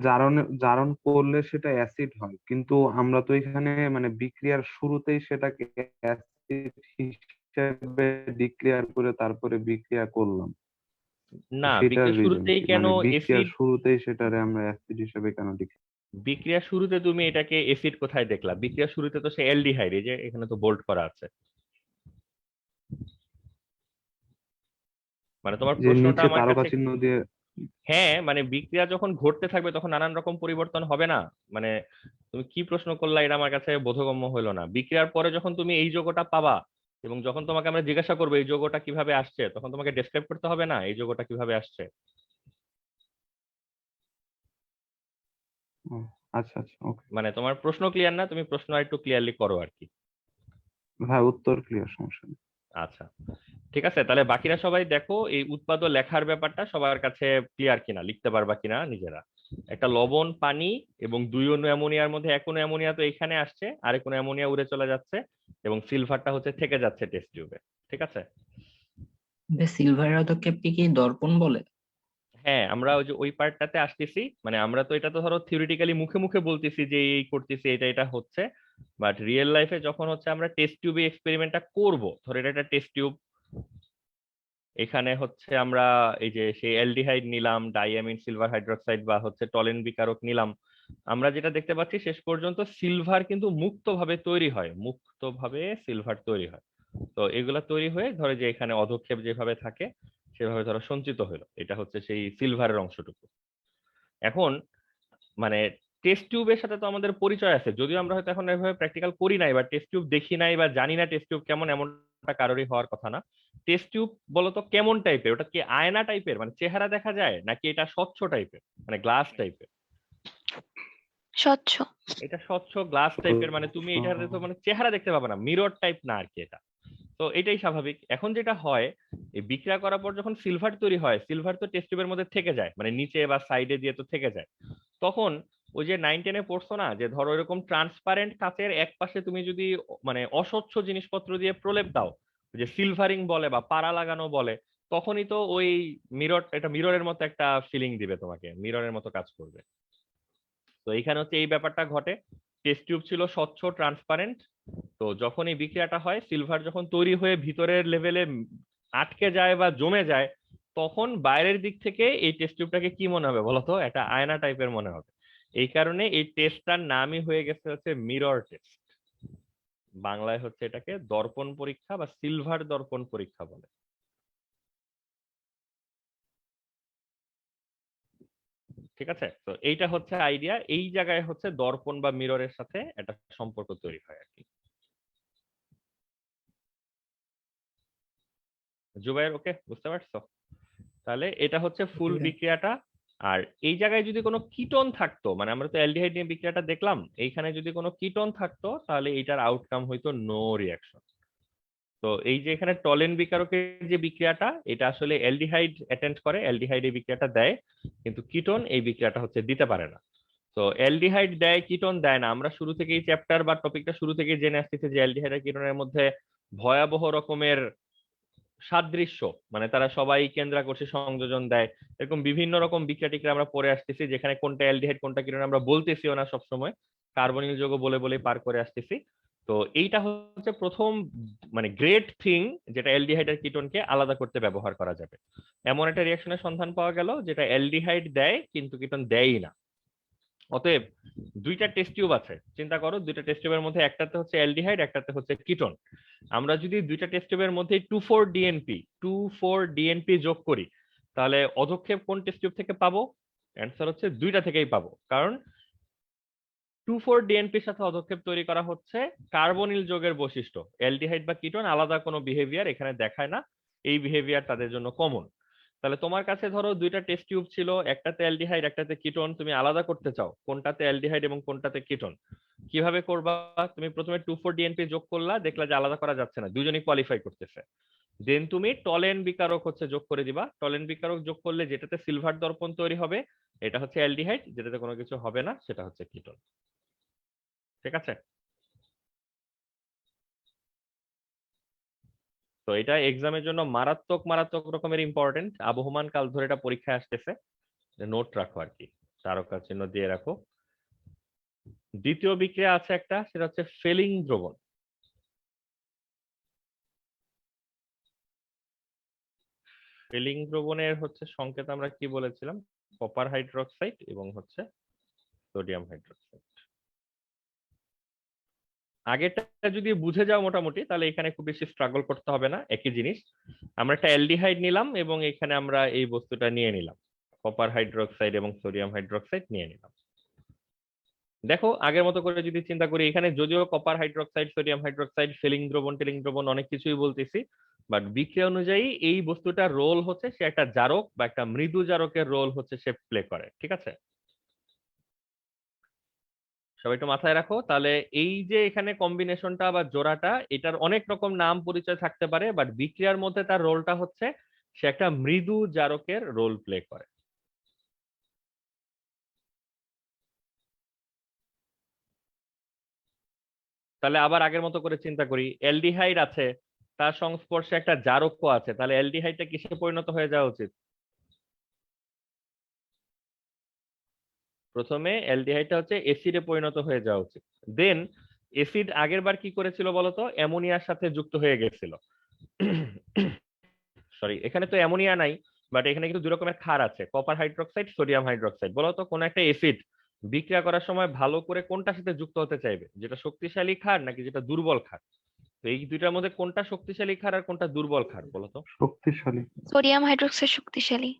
জারণ করলে সেটা অ্যাসিড হয়, কিন্তু আমরা তো এখানে মানে বিক্রিয়ার শুরুতেই সেটাকে অ্যাসিড হিসেবে ডিক্লেয়ার করে তারপরে বিক্রিয়া করলাম। তো না, সেটার বিক্রিয়া রিজন শুরুতেই কি, কেন মানে বিক্রিয়ার এসিড? শুরুতেই সেটারে আমরা অ্যাসিড হিসেবে কেন ডিক্লেয়ার? বিক্রিয়া শুরুতে তুমি এটাকে এসিড কোথায় দেখলা? বিক্রিয়া শুরুতে তো সে অ্যালডিহাইড, এই যে এখানে তো বোল্ড করা আছে। মানে তোমার যে প্রশ্নটা নিচে আমার তারকা কাছে, চিহ্ন দিয়ে? হ্যাঁ মানে বিক্রিয়া যখন ঘটতে থাকবে তখন নানান রকম পরিবর্তন হবে না। মানে তুমি কি প্রশ্ন করলা এটা আমার কাছে বোধগম্য হলো না। বিক্রিয়ার পরে যখন তুমি এই যৌগটা পাবা এবং যখন তোমাকে আমরা জিজ্ঞাসা করবো এই যৌগটা কিভাবে আসছে, তখন তোমাকে ডেসক্রাইব করতে হবে না এই যৌগটা কিভাবে আসছে। ও, আচ্ছা আচ্ছা, ওকে মানে তোমার প্রশ্ন ক্লিয়ার না, তুমি প্রশ্ন আর একটু ক্লিয়ারলি করো আর কি। ভাই, উত্তর ক্লিয়ার, সমস্যা নেই। আচ্ছা, ঠিক আছে, তাহলে বাকিরা সবাই দেখো এই উৎপাদ ও লেখার ব্যাপারটা সবার কাছে ক্লিয়ার কিনা, লিখতে পারবা কিনা নিজেরা। একটা লবণ, পানি এবং 2 অণু অ্যামোনিয়ার মধ্যে 1 অণু অ্যামোনিয়া তো এখানে আসছে, আরেক অণু অ্যামোনিয়া উড়ে চলে যাচ্ছে এবং সিলভারটা হচ্ছে থেকে যাচ্ছে টেস্ট টিউবে। ঠিক আছে? সিলভার পদক্ষেপটি কি দর্পণ বলে? হ্যাঁ, আমরা ওই যে ওই পার্টটাতে আসতেছি, মানে আমরা তো এটা তো ধরো থিওরিটিক্যালি মুখে মুখে বলতেছি যে এই করতেছি, এটা এটা হচ্ছে, বাট রিয়েল লাইফে যখন হচ্ছে আমরা টেস্ট টিউবে এক্সপেরিমেন্টটা করব, ধরো এটা একটা টেস্ট টিউব, এখানে হচ্ছে আমরা এই যে সেই অ্যালডিহাইড নিলাম, ডাইঅ্যামিন সিলভার হাইড্রোক্সাইড বা হচ্ছে টলেন বিকারক নিলাম, আমরা যেটা দেখতে পাচ্ছি শেষ পর্যন্ত সিলভার কিন্তু মুক্তভাবে তৈরি হয়, মুক্তভাবে সিলভার তৈরি হয়। তো এগুলা তৈরি হয়ে ধরে যে এখানে অধক্ষেপ যেভাবে থাকে সেভাবে ধরো সঞ্চিত হলো, এটা হচ্ছে সেই সিলভারের অংশটুকু। এখন মানে টেস্ট টিউবের সাথে তো আমাদের পরিচয় আছে, যদিও আমরা হয়তো এখন এভাবে প্র্যাকটিক্যাল করি নাই বা টেস্ট টিউব দেখি নাই বা জানি না টেস্ট টিউব কেমন, এমনটা কারোরই হওয়ার কথা না। টেস্ট টিউব বলতো কেমন টাইপের, ওটা কি আয়না টাইপের মানে চেহারা দেখা যায়, নাকি এটা স্বচ্ছ টাইপের মানে গ্লাস টাইপের? স্বচ্ছ। এটা স্বচ্ছ গ্লাস টাইপের, মানে তুমি এটাতে তো মানে চেহারা দেখতে পাবে না, মিরর টাইপ না আর কি এটা। তো এটাই স্বাভাবিক। এখন যেটা হয়, এই বিক্রিয়া করার পর যখন সিলভার তৈরি হয়, সিলভার তো টেস্ট টিউবের মধ্যে থেকে যায়, মানে নিচে বা সাইডে দিয়ে তো থেকে যায়। তখন ওই যে 9-10-এ পড়ছো না যে ধরো এরকম ট্রান্সপারেন্ট কাচের এক পাশে তুমি যদি মানে অস্বচ্ছ জিনিসপত্র দিয়ে প্রলেপ দাও, ওই যে সিলভারিং বলে বা পাড়া লাগানো বলে, তখনই তো ওই মিরর, এটা মিররের মতো একটা ফিলিং দিবে তোমাকে, মিররের মতো কাজ করবে। তো এইখানে হচ্ছে এই ব্যাপারটা ঘটে। টেস্ট টিউব ছিল স্বচ্ছ ট্রান্সপারেন্ট, তো যখন এই বিক্রিয়াটা হয়, সিলভার যখন তৈরি হয়ে ভিতরের লেভেলে আটকে যায় বা জমে যায়, তখন বাইরের দিক থেকে এই টেস্ট টিউবটাকে কি মনে হবে বলতো? একটা আয়না টাইপের মনে হবে। এই কারণে এই টেস্টটার নামই হয়ে গেছে হচ্ছে মিরর টেস্ট। বাংলায় হচ্ছে এটাকে দর্পণ পরীক্ষা বা সিলভার দর্পণ পরীক্ষা বলে। ঠিক আছে? তো এইটা হচ্ছে আইডিয়া, এই জায়গায় হচ্ছে দর্পণ বা মিররের সাথে একটা সম্পর্ক তৈরি হয় আর কি। জুবাইর, ওকে, বুঝতে পারছো? তাহলে এটা হচ্ছে ফুল বিক্রিয়াটা। আর এই জায়গায় যদি কোনো কিটোন থাকতো, মানে আমরা তো অ্যালডিহাইড নিয়ে বিক্রিয়াটা দেখলাম, এইখানে যদি কোনো কিটোন থাকতো তাহলে এইটার আউটকাম হইতো নো রিয়াকশন। তো এই যে এখানে টলেন বিকারকের যে বিক্রিয়াটা, এটা আসলে অ্যালডিহাইড অ্যাটেন্ড করে, অ্যালডিহাইড এই বিক্রিয়াটা দেয়, কিন্তু কিটোন এই বিক্রিয়াটা হচ্ছে দিতে পারে না। তো অ্যালডিহাইড দেয়, কিটোন দেয় না। আমরা শুরু থেকে এই চ্যাপ্টার বা টপিকটা শুরু থেকে জেনে আসতেছি যে অ্যালডিহাইড আর কিটোনের মধ্যে ভয়াবহ রকমের সাদৃশ্য, মানে তারা সবাই কেন্দ্রাকর্ষী সংযোজন দেয়, এরকম বিভিন্ন রকম বিক্রিয়া টিক্রিয়া আমরা পড়ে আসতেছি, যেখানে কোনটা অ্যালডিহাইড কোনটা কিটোন আমরা বলতেছিও না সবসময়, কার্বনিল যৌগ বলে বলে পার করে আসতেছি। তো এইটা হচ্ছে প্রথম মানে গ্রেট থিং, যেটা অ্যালডিহাইড আর কিটোনকে আলাদা করতে ব্যবহার করা যাবে। এমন একটা রিয়াকশনের সন্ধান পাওয়া গেল যেটা অ্যালডিহাইড দেয় কিন্তু কিটোন দেয়ই না। অতএব দুইটা টেস্ট টিউব আছে, চিন্তা করো, দুইটা টেস্ট টিউবের মধ্যে একটাতে হচ্ছে অ্যালডিহাইড, একটাতে হচ্ছে কিটোন। আমরা যদি দুইটা টেস্ট টিউবের মধ্যে 2,4-DNP যোগ করি, তাহলে অধক্ষেপ কোন টেস্ট টিউব থেকে পাবো? অ্যান্সার হচ্ছে দুইটা থেকেই পাবো, কারণ 2,4-DNPর সাথে অধক্ষেপ তৈরি করা হচ্ছে কার্বনিল যৌগের বৈশিষ্ট্য। অ্যালডিহাইড বা কিটোন আলাদা কোনো বিহেভিয়ার এখানে দেখায় না, এই বিহেভিয়ার তাদের জন্য কমন। তাহলে তোমার কাছে ধরো দুইটা টেস্ট টিউব ছিল, একটাতে অ্যালডিহাইড একটাতে কিটোন, তুমি আলাদা করতে চাও কোনটাতে অ্যালডিহাইড এবং কোনটাতে কিটোন। কিভাবে করবা? তুমি প্রথমে 2,4-DNP যোগ করলা, দেখলা যে আলাদা করা যাচ্ছে না, দুজনেই কোয়ালিফাই করতেছে। দেন তুমি টলেন বিকারক হচ্ছে যোগ করে দিবা। টলেন বিকারক যোগ করলে যেটাতে সিলভার দর্পণ তৈরি হবে এটা হচ্ছে অ্যালডিহাইড, যেটাতে কোনো কিছু হবে না সেটা হচ্ছে কিটোন। ঠিক আছে? তো এটা এক্সামের জন্য মারাত্মক মারাত্মক রকমের ইম্পর্টেন্ট, আবহমান কাল ধরে এটা পরীক্ষায় আসতেছে, নোট রাখো আর কি, তারকা চিহ্ন দিয়ে রাখো। দ্বিতীয় বিক্রিয়া আছে একটা, সেটা হচ্ছে ফেলিং দ্রবণ। ফেলিং দ্রবণের হচ্ছে সংকেত আমরা কি বলেছিলাম? কপার হাইড্রোক্সাইড এবং হচ্ছে সোডিয়াম হাইড্রোক্সাইড। আগেরটা যদি বুঝে যাও মোটামুটি, তাহলে এখানে খুব বেশি স্ট্রাগল করতে হবে না। একই জিনিস, আমরা একটা অ্যালডিহাইড নিলাম এবং এখানে আমরা এই বস্তুটা নিয়ে নিলাম, কপার হাইড্রোক্সাইড এবং সোডিয়াম হাইড্রোক্সাইড নিয়ে নিলাম। দেখো আগের মতো করে যদি চিন্তা করি, এখানে যদিও copper hydroxide, sodium hydroxide, felling দ্রবণ, টেলিং দ্রবণ অনেক কিছুই বলতেছি, বাট বিক্রিয়া অনুযায়ী এই বস্তুটার রোল হচ্ছে সে একটা জারক বা একটা মৃদু জারকের রোল হচ্ছে সে প্লে করে। ঠিক আছে? সবাই একটু মাথায় রাখো। তাহলে এই যে এখানে কম্বিনেশনটা বা জোড়াটা, এটার অনেক রকম নাম পরিচয় থাকতে পারে, বাট বিক্রিয়ার মধ্যে তার রোলটা হচ্ছে সে একটা মৃদু জারকের রোল প্লে করে। তাহলে আবার আগের মতো করে চিন্তা করি, অ্যালডিহাইড আছে, তার সংস্পর্শে একটা জারকও আছে, তাহলে অ্যালডিহাইডটা কিসে পরিণত হয়ে যাওয়া উচিত? প্রথমে অ্যালডিহাইডটা হচ্ছে এসিডে পরিণত হয়ে যাওয়া উচিত। দেন এসিড আগের বার কি করেছিল বলতো, অ্যামোনিয়ার সাথে যুক্ত হয়ে গেছিল। সরি, এখানে তো অ্যামোনিয়া নাই, বাট এখানে কিন্তু দুই রকমের ক্ষার আছে, কপার হাইড্রোক্সাইড, সোডিয়াম হাইড্রোক্সাইড। বলতো কোন একটা অ্যাসিড বিক্রিয়া করার সময় ভালো করে কোনটার সাথে যুক্ত হতে চাইবে, যেটা শক্তিশালী ক্ষার নাকি যেটা দুর্বল ক্ষার? তো এই দুইটার মধ্যে কোনটা শক্তিশালী ক্ষার আর কোনটা দুর্বল ক্ষার বলতো? শক্তিশালী। সোডিয়াম হাইড্রোক্সাইড শক্তিশালী।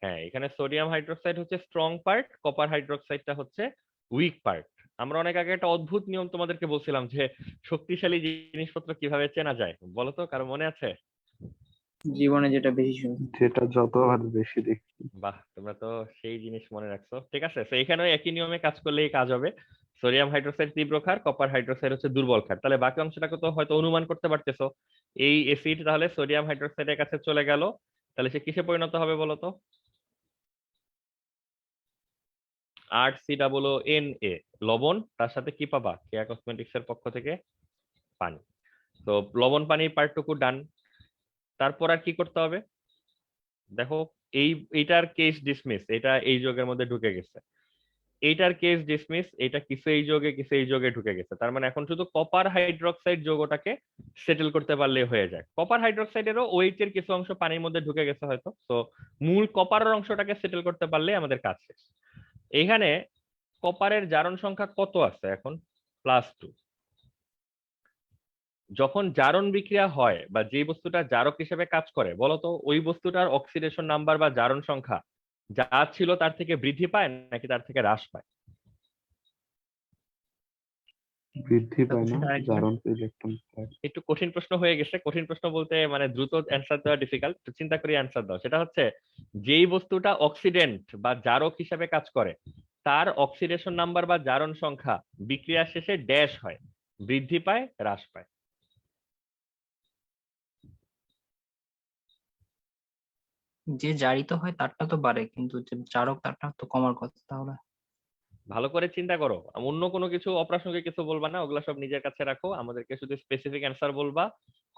হ্যাঁ, এখানে সোডিয়াম হাইড্রোক্সাইড হচ্ছে স্ট্রং পার্ট, কপার হাইড্রোক্সাইডটা হচ্ছে উইক পার্ট। আমরা অনেক আগে একটা অদ্ভুত নিয়ম তোমাদেরকে বলছিলাম যে শক্তিশালী জিনিসপত্র কিভাবে চেনা যায়, বলো তো, কারো মনে আছে? জীবনে যেটা বেশি শুনছি। যেটা যতবার বেশি দেখছি। বাহ, তোমরা তো সেই জিনিস মনে রাখছো। ঠিক আছে, তো এখানেও একই নিয়মে কাজ করলেই কাজ হবে। সোডিয়াম হাইড্রোক্সাইড তীব্র ক্ষার, কপার হাইড্রোক্সাইড হচ্ছে দুর্বল ক্ষার। তাহলে বাকি অংশটাকে তো হয়তো অনুমান করতে পারতেছো, এই অ্যাসিড তাহলে সোডিয়াম হাইড্রোক্সাইডের কাছে চলে গেল, তাহলে সে কিসে পরিণত হবে বলতো? HCOO, লবণ, তার সাথে কি পাবা কেয়া কসমেটিক্স এর পক্ষ থেকে? পানি। তো লবণ পানির পার্টটুকু ডান। তারপর আর কি করতে হবে দেখো, এইটার কেস ডিসমিস, এটা এই যোগের মধ্যে ঢুকে গেছে। এইটার কেস ডিসমিস, এটা কিছু এই যোগে কিছু এই যোগে ঢুকে গেছে। তার মানে এখন শুধু কপার হাইড্রোক্সাইড যৌগটাকে সেটেল করতে পারলে হয়ে যায়। কপার হাইড্রোক্সাইডেরও ওইচ এর কিছু অংশ পানির মধ্যে ঢুকে গেছে হয়তো, তো মূল কপারের অংশটাকে সেটেল করতে পারলে আমাদের কাজ শেষ। এখানে কপারের জারণ সংখ্যা কত আছে এখন? +2। যখন জারণ বিক্রিয়া হয় বা যে বস্তুটা জারক হিসেবে কাজ করে বলতো, ওই বস্তুটার অক্সিডেশন নাম্বার বা জারণ সংখ্যা যা ছিল তার থেকে বৃদ্ধি পায় নাকি তার থেকে হ্রাস পায়? বৃদ্ধি পায় না, কোশ্চেনটা আরেকবার। জারণ ইলেকট্রন পায়। একটু কঠিন প্রশ্ন হয়ে গেছে। কঠিন প্রশ্ন বলতে মানে দ্রুত অ্যান্সার দেওয়া ডিফিকাল্ট, চিন্তা করে অ্যান্সার দাও। সেটা হচ্ছে, যেই বস্তুটা অক্সিডেন্ট বা জারক হিসেবে কাজ করে তার অক্সিডেশন নাম্বার বা জারণ সংখ্যা বিক্রিয়া শেষে ড্যাশ হয়, বৃদ্ধি পায়, হ্রাস পায়? যে জারিত হয় তারটা তো বাড়ে, কিন্তু যে জারক তারটা তো কমার কথা তাহলে। ভালো করে চিন্তা করো, অন্য কোনো কিছু অপ্রাসঙ্গিক কিছু বলবা না, ওগুলা সব নিজের কাছে রাখো, আমাদেরকে শুধু স্পেসিফিক অ্যান্সার বলবা।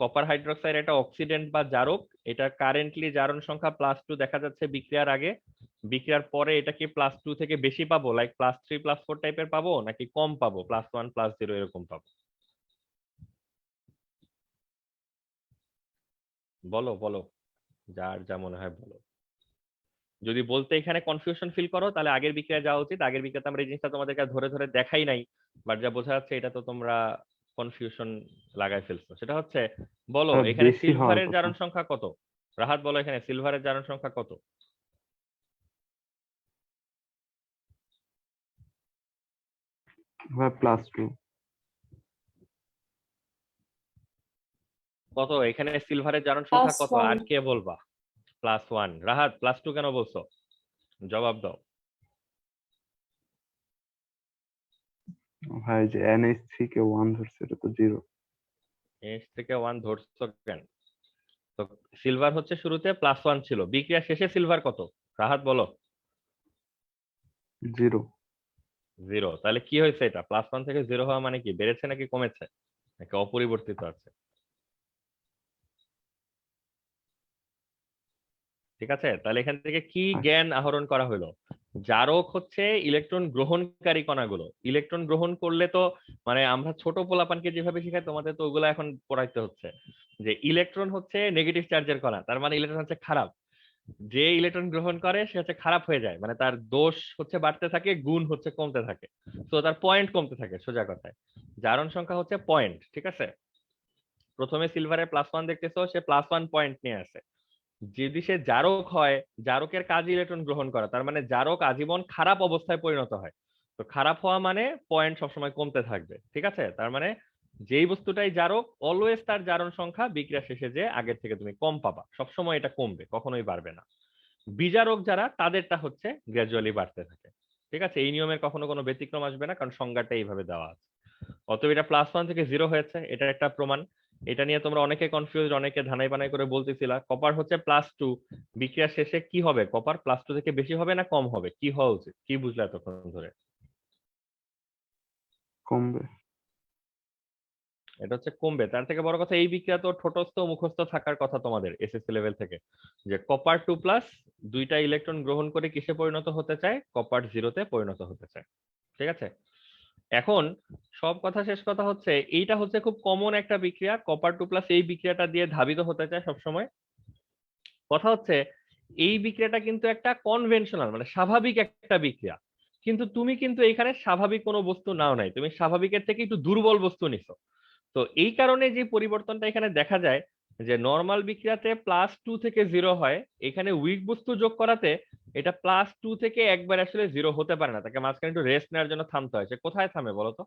কপার হাইড্রোক্সাইড একটা অক্সিডেন্ট বা জারক, এটা কারেন্টলি জারণ সংখ্যা +2 দেখা যাচ্ছে বিক্রিয়ার আগে, বিক্রিয়ার পরে এটা কি +2 থেকে বেশি পাবো, লাইক +3 +4 টাইপের পাবো নাকি কম পাবো, +1 +0 এরকম পাবো? বলো বলো, যার যা মনে হয় বলো। যদি বলতে এখানে কনফিউশন ফিল করো তাহলে আগের বিক্রিয়া যাওয়া উচিত। আগের বিক্রিয়াতে আমরা এই জিনিসটা তোমাদেরকে ধরে ধরে দেখাই নাই, বাট যা বোঝা যাচ্ছে এটা তো তোমরা কনফিউশন লাগাই ফেলছো। সেটা হচ্ছে, বলো হ্যাঁ, এখানে বেশি হওয়ার সিলভারের কথা। জারণ সংখ্যা কত? রাহাত বলো এখানে সিলভারের জারণ সংখ্যা কত? হয় +2। কত এখানে সিলভারের জারণ সংখ্যা কত? আর +1 কে বলবা? +1। রাহাত +2 কেন বলছো? জবাব দাও। ভাই যে NH3 কে 1 ধরছে, এটা তো 0। এস থেকে 1 ধরছো কেন? তো সিলভার হচ্ছে শুরুতে +1 ছিল, বিক্রিয়া শেষে সিলভার কত? রাহাত বলো। 0। 0। তাহলে কি হয়েছে, এটা +1 থেকে 0 হওয়া মানে কি, বেড়েছে নাকি কমেছে নাকি অপরিবর্তিত আছে? ঠিক আছে, তাহলে এখান থেকে কি জ্ঞান আহরণ করা হলো? জারক হচ্ছে ইলেকট্রন গ্রহণকারী কণাগুলো, ইলেকট্রন গ্রহণ করলে তো মানে আমরা ছোট পোলাপানকে যেভাবে শিখাই তোমাদের তো ওগুলো এখন পড়াইতে হচ্ছে, যে ইলেকট্রন হচ্ছে নেগেটিভ চার্জের কণা, তার মানে ইলেকট্রন হচ্ছে খারাপ। যে ইলেকট্রন গ্রহণ করে সে হচ্ছে খারাপ হয়ে যায়, মানে তার দোষ হচ্ছে বাড়তে থাকে, গুণ হচ্ছে কমতে থাকে, তো তার পয়েন্ট কমতে থাকে সোজা কথায়। জারণ সংখ্যা হচ্ছে পয়েন্ট, ঠিক আছে? প্রথমে সিলভারের +1 দেখতেছো, সে +1 পয়েন্ট নিয়ে আসে। যদি সে জারক হয়, জারকের কাজ ইলেকট্রন গ্রহণ করা, তার মানে জারক আজীবন খারাপ অবস্থায় পরিণত হয়। তো খারাপ হওয়া মানে পয়েন্ট সবসময় কমতে থাকবে, ঠিক আছে? তার মানে যেই বস্তুটাই জারক অলওয়েজ তার জারণ সংখ্যা বিক্রিয়া শেষে যে আগের থেকে তুমি কম পাবা, সবসময় এটা কমবে, কখনোই বাড়বে না। বিজারক যারা তাদেরটা হচ্ছে গ্র্যাজুয়ালি বাড়তে থাকে। ঠিক আছে, এই নিয়মের কখনো কোনো ব্যতিক্রম আসবে না, কারণ সংজ্ঞাটা এইভাবে দেওয়া আছে। অতএব এটা +1 থেকে 0 হয়েছে, এটা একটা প্রমাণ। এটা নিয়ে তোমরা অনেকে কনফিউজ, অনেকে ধানাই বানাই করে বলতেছিলা কপার হচ্ছে +2, বিক্রিয়া শেষে কি হবে, কপার +2 থেকে বেশি হবে না কম হবে, কি হওয়া উচিত, কি বুঝলে এতক্ষণ ধরে? কমবে। এটা হচ্ছে কমবে। তার থেকে বড় কথা, এই বিক্রিয়া তো ঠোঁটস্থ মুখস্থ থাকার কথা তোমাদের এসএসসি লেভেল থেকে, যে কপার 2+ দুইটা ইলেকট্রন গ্রহণ করে কিসে পরিণত হতে চায়, কপার 0-তে পরিণত হতে চায়। ঠিক আছে, এখন সব কথা শেষ কথা হচ্ছে এইটা হচ্ছে খুব কমন একটা বিক্রিয়া, কপার 2+ এই বিক্রিয়াটা দিয়ে ধাবিত হতে চায় সবসময়। কথা হচ্ছে এই বিক্রিয়াটা কিন্তু একটা কনভেনশনাল মানে স্বাভাবিক একটা বিক্রিয়া, কিন্তু তুমি কিন্তু এখানে স্বাভাবিক কোনো বস্তু নাও নাই, তুমি স্বাভাবিকের থেকে একটু দুর্বল বস্তু নিছো। তো এই কারণে যে পরিবর্তনটা এখানে দেখা যায়, যে নর্মাল বিক্রিয়াতে +2 থেকে 0 হয়, এখানে উইক বস্তু যোগ করাতে এটা +2 থেকে একবার আসলে 0 হতে পারে না, তাকে মাঝখানে একটু রেস্ট নেওয়ার জন্য থামতে হয়। সে কোথায় থামে বলতো?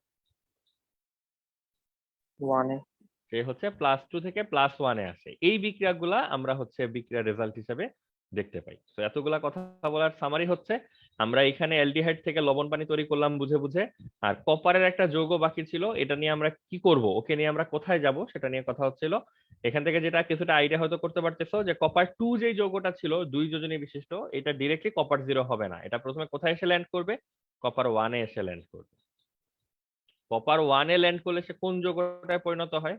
ওয়ানে। সে হচ্ছে +2 থেকে +1-এ আসে। এই বিক্রিয়াগুলা আমরা হচ্ছে বিক্রিয়ার রেজাল্ট হিসেবে দেখতে পাই। তো এতগুলা কথা বলার সামারি হচ্ছে, আমরা এখানে অ্যালডিহাইড থেকে লবণ পানি তৈরি করলাম বুঝে বুঝে, আর কপারের একটা যৌগ বাকি ছিল, এটা নিয়ে আমরা কি করব, ওকে নিয়ে আমরা কোথায় যাব সেটা নিয়ে কথা হচ্ছিল। এখান থেকে যেটা কিছুটা আইডিয়া হয়তো করতে পারতেছো, যে কপার 2 যেই যৌগটা ছিল 2 যোজনী বিশিষ্ট, এটা ডিরেক্টলি কপার 0 হবে না, এটা প্রথমে কোথায় এসে ল্যান্ড করবে, কপার 1-এ এসে ল্যান্ড করবে। কপার 1-এ ল্যান্ড করলে সে কোন যৌগটায় পরিণত হয়,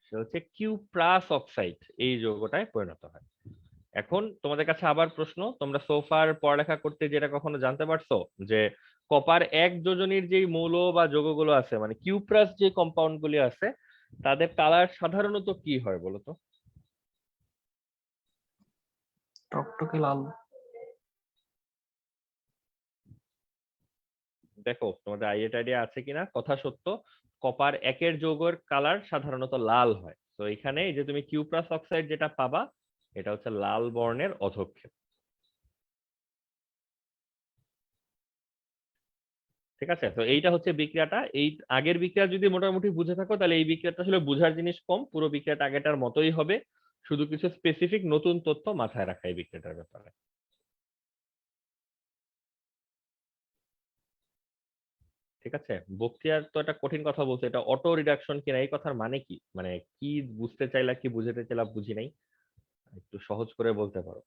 সে হচ্ছে কিউপ্রাস অক্সাইড এই যৌগটায় পরিণত হয়। এখন তোমাদের কাছে আবার প্রশ্ন, তোমরা সোফার পড়ালেখা করতে যেটা কখনো জানতে পারছো যে কপার 1 যোজনীর যে মৌল বা যৌগগুলো আছে মানে কিউপ্রাস যে কম্পাউন্ড গুলি আছে, তাদের কালার সাধারণত কি হয় বলো তো? টকটকে লাল। দেখো তোমাদের আইডিয়া আছে কিনা, কথা সত্য, কপার 1-এর যৌগের কালার সাধারণত লাল হয়। তো এখানে এই যে তুমি কিউপ্রাস অক্সাইড যেটা পাবা, এটা হচ্ছে লাল বর্ণের অধক্ষেপ। ঠিক আছে, তো এইটা হচ্ছে বিক্রিয়াটা। এই আগের বিক্রিয়া যদি মোটামুটি বুঝে থাকো, তাহলে এই বিক্রিয়াটা আসলে বুঝার জিনিস কম, পুরো বিক্রিয়াটা আগেটার মতোই হবে, শুধু কিছু স্পেসিফিক নতুন তথ্য মাথায় রাখা এই বিক্রিয়াটার ব্যাপারে। ঠিক আছে, বক্তিয়ার তো একটা কঠিন কথা বলছে, এটা অটো রিডাকশন কিনা, এই কথার মানে কি, মানে কি বুঝতে চাইলা, কি বুঝাতে চাইলা বুঝি নাই, একটু সহজ করে বলতে পারো।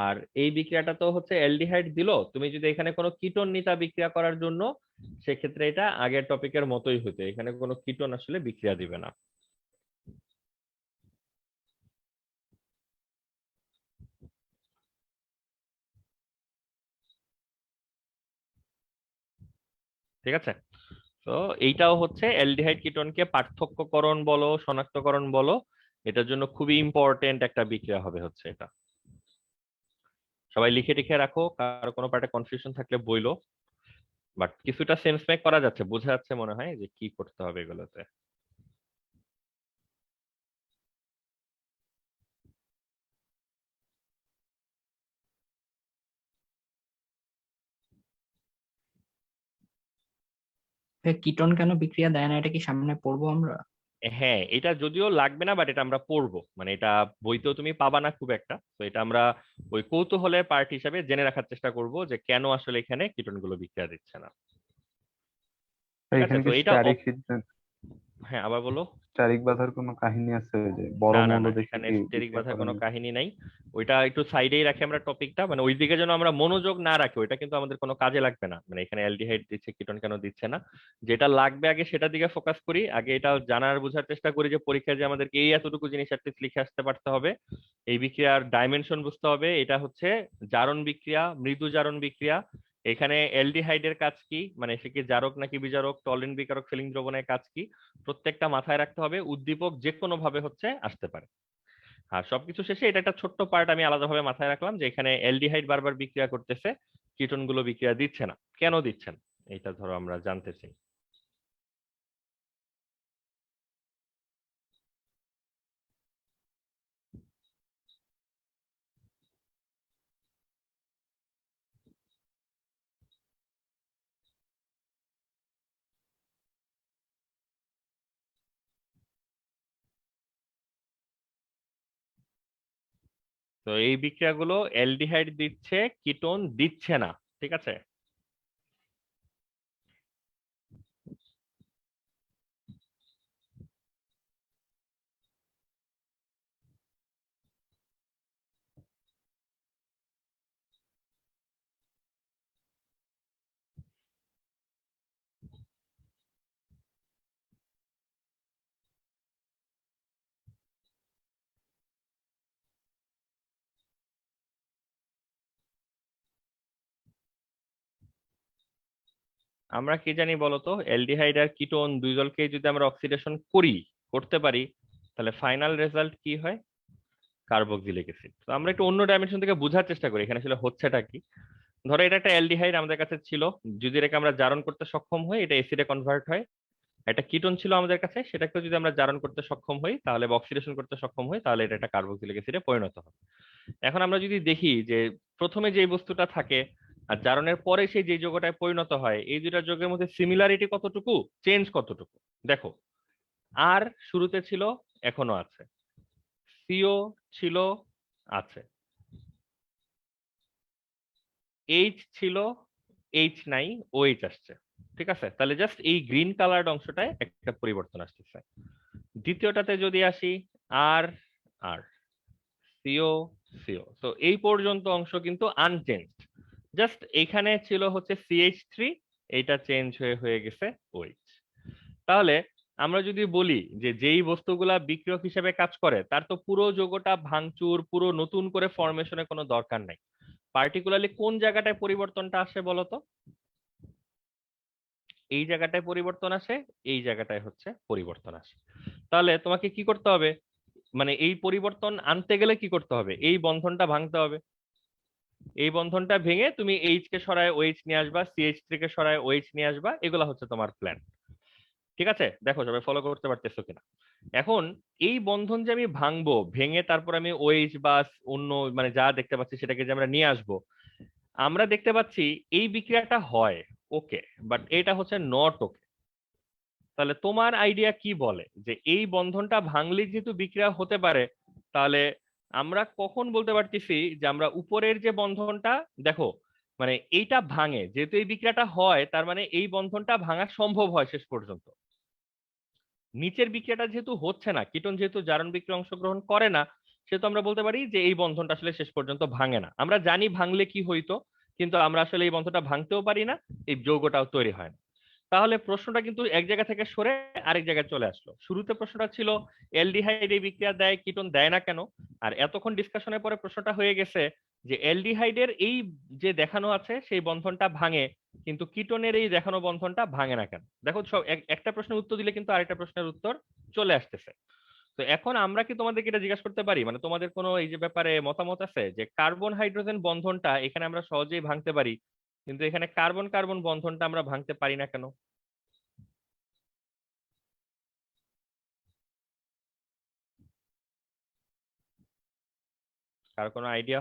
আর এই বিক্রিয়াটা তো হচ্ছে অ্যালডিহাইড দিল, তুমি যদি এখানে কোনো কিটোন নিতা বিক্রিয়া করার জন্য, সেক্ষেত্রে এটা আগের টপিকের মতোই হতো, এখানে কোনো কিটোন আসলে বিক্রিয়া দিবে না। ঠিক আছে, তো এইটাও হচ্ছে অ্যালডিহাইড কিটোনকে পার্থক্যকরণ বলো শনাক্তকরণ বলো, এটার জন্য খুবই ইম্পর্টেন্ট একটা বিক্রিয়া হবে হচ্ছে এটা। সবাই লিখে টিখে রাখো, কারো কোনো পার্টে কনফিউশন থাকলে বইলো। বাট কিছুটা সেন্স মেক করা যাচ্ছে, বোঝা যাচ্ছে মনে হয় যে কি করতে হবে এগুলোতে। কিটোন কেন বিক্রিয়া দেয় না, এটা কি সামনে পড়বো আমরা? হ্যাঁ, এটা যদিও লাগবে না, বাট এটা আমরা পড়বো, মানে এটা বইতেও তুমি পাবা না খুব একটা, তো এটা আমরা ওই কৌতূহলের পার্ট হিসাবে জেনে রাখার চেষ্টা করব যে কেন আসলে এখানে কিটোনগুলো বিক্রিয়া দিচ্ছে না। ঠিক আছে, এখানে তো কি এটা হ্যাঁ আবার বলো। স্টারিক বাঁধার কোনো কাহিনী আছে, যে বড় না না মৌল না, দেখে এখানে কি স্টেরিক বিক্রিয়া বাঁধার করে কোনো না? কাহিনী নাই। ওইটা একটু সাইডেই রাখি আমরা টপিকটা, মানে ওই দিকে যেন আমরা মনোযোগ না রাখি, ওইটা কিন্তু আমাদের কোনো কাজে লাগবে না, মানে এখানে অ্যালডিহাইড দিচ্ছে কিটোন কেন দিচ্ছে না, যেটা লাগবে আগে সেটার দিকে ফোকাস করি, আগে এটা জানার বোঝার চেষ্টা করি যে পরীক্ষায় যে আমাদেরকে এই এতটুকু জিনিস অ্যাটলিস্ট লিখে আসতে পারতে হবে, এই বিক্রিয়ার ডাইমেনশন বুঝতে হবে, এটা হচ্ছে জারণ বিক্রিয়া, মৃদু জারণ বিক্রিয়া। এখানে অ্যালডিহাইডের কাজ কি, মানে সে কি জারক নাকি বিজারক, টলিন বিকারক, ফিলিং দ্রবণের কাজ কি, প্রত্যেকটা মাথায় রাখতে হবে। উদ্দীপক যে কোনো ভাবে হচ্ছে আসতে পারে। আর সবকিছু শেষে এটা একটা ছোট্ট পার্ট আমি আলাদাভাবে মাথায় রাখলাম, যে এখানে অ্যালডিহাইড বারবার বিক্রিয়া করতেছে, কিটোন গুলো বিক্রিয়া দিচ্ছে না, কেন দিচ্ছেন এটা ধরো আমরা জানতে চাই। তো এই বিক্রিয়াগুলো অ্যালডিহাইড দিচ্ছে, কিটোন দিচ্ছে না। ঠিক আছে, আমরা কি জানি বলতো, অ্যালডিহাইড আর কিটোন দুই দলকে যদি আমরা অক্সিডেশন করতে পারি, তাহলে ফাইনাল রেজাল্ট কি হয়? Carboxylic acid. তো আমরা একটু অন্য ডাইমেনশন থেকে বোঝার চেষ্টা করি এখানে আসলে হচ্ছেটা কি। ধরো এটা একটা অ্যালডিহাইড আমাদের কাছে ছিল, যদি এটাকে আমরা জারণ করতে সক্ষম হই এটা অ্যাসিডে কনভার্ট হয়। একটা কিটোন ছিল আমাদের কাছে, সেটাকে যদি আমরা জারণ করতে সক্ষম হই তাহলে বা অক্সিডেশন করতে সক্ষম হই তাহলে এটা একটা কার্বক্সিলিক অ্যাসিডে পরিণত হবে। এখন আমরা যদি দেখি যে প্রথমে যে বস্তুটা থাকে আর জারণের পরে সেই যে যৌগটায় পরিণত হয়, এই দুইটা যৌগের মধ্যে সিমিলারিটি কতটুকু, চেঞ্জ কতটুকু। দেখো, আর শুরুতে ছিল, এখনো আছে, সিও ছিল, আছে, এইচ ছিল, এইচ নাই, ওএইচ আসছে। ঠিক আছে, তাহলে জাস্ট এই গ্রিন কালার্ড অংশটায় একটা পরিবর্তন আসতেছে। দ্বিতীয়টাতে যদি আসি, আর আর সিও সিও, তো এই পর্যন্ত অংশ কিন্তু আনচেঞ্জড। জাস্ট এখানে ছিল হচ্ছে CH3, এইটা চেঞ্জ হয়ে হয়ে গেছে OH। তাহলে আমরা যদি বলি যে যেই বস্তুগুলা বিক্রিয়ক হিসেবে কাজ করে তার তো পুরো যৌগটা ভাঙচুর, পুরো নতুন করে ফরমেশনের কোনো দরকার নাই। পার্টিকুলারলি কোন জায়গাটায় পরিবর্তনটা আসে বলতো? এই জায়গাটায় পরিবর্তন আসে, এই জায়গাটায় হচ্ছে পরিবর্তন আসে। তাহলে তোমাকে কি করতে হবে, মানে এই পরিবর্তন আনতে গেলে কি করতে হবে? এই বন্ধনটা ভাঙতে হবে। এই বন্ধনটা ভেঙে তুমি এইচ কে সরায় OH নিয়ে আসবা, CH3 কে সরায় OH নিয়ে আসবা, এগুলা হচ্ছে তোমার প্ল্যান। ঠিক আছে, দেখো সবাই ফলো করতে পারতেছো কিনা। এখন এই বন্ধন যে আমি ভাঙবো, ভেঙে তারপর আমি OH বা অন্য মানে যা দেখতে পাচ্ছি সেটাকে যে আমরা নিয়ে আসবো, আমরা দেখতে পাচ্ছি এই বিক্রিয়াটা হয়, ওকে, বাট এটা হচ্ছে নট ওকে। তাহলে তোমার আইডিয়া কি বলে যে এই বন্ধনটা ভাঙলে যেহেতু বিক্রিয়া হতে পারে, তাহলে আমরা কখন বলতে পারতেছি যে আমরা উপরের যে বন্ধনটা, দেখো মানে এইটা ভাঙে, যেহেতু এই বিক্রিয়াটা হয় তার মানে এই বন্ধনটা ভাঙা সম্ভব হয় শেষ পর্যন্ত। নিচের বিক্রিয়াটা যেহেতু হচ্ছে না, কিটোন যেহেতু জারণ বিক্রিয়া অংশগ্রহণ করে না, সেহেতু আমরা বলতে পারি যে এই বন্ধনটা আসলে শেষ পর্যন্ত ভাঙে না। আমরা জানি ভাঙলে কি হইতো, কিন্তু আমরা আসলে এই বন্ধনটা ভাঙতেও পারি না, এই যৌগটাও তৈরি হয় না। তাহলে প্রশ্নটা কিন্তু এক জায়গা থেকে সরে আরেক জায়গায় চলে আসলো। শুরুতে প্রশ্নটা ছিল অ্যালডিহাইড এই বিক্রিয়া দেয়, কিটোন দেয় না কেন। আর এতক্ষণ ডিসকাশনের পরে প্রশ্নটা হয়ে গেছে যে অ্যালডিহাইডের এই যে দেখানো আছে সেই বন্ধনটা ভাঙে, কিন্তু কিটোনের এই দেখানো বন্ধনটা ভাঙে না কেন। দেখো সব একটা প্রশ্নের উত্তর দিলে কিন্তু আরেকটা প্রশ্নের উত্তর চলে আসতেছে। তো এখন আমরা কি তোমাদেরকে এটা জিজ্ঞাসা করতে পারি, মানে তোমাদের কোনো এই যে ব্যাপারে মতামত আছে যে কার্বন হাইড্রোজেন বন্ধনটা এখানে আমরা সহজেই ভাঙতে পারি, কিন্তু এখানে কার্বন কার্বন বন্ধনটা আমরা ভাঙতে পারি না কেন? কার কোনো আইডিয়া?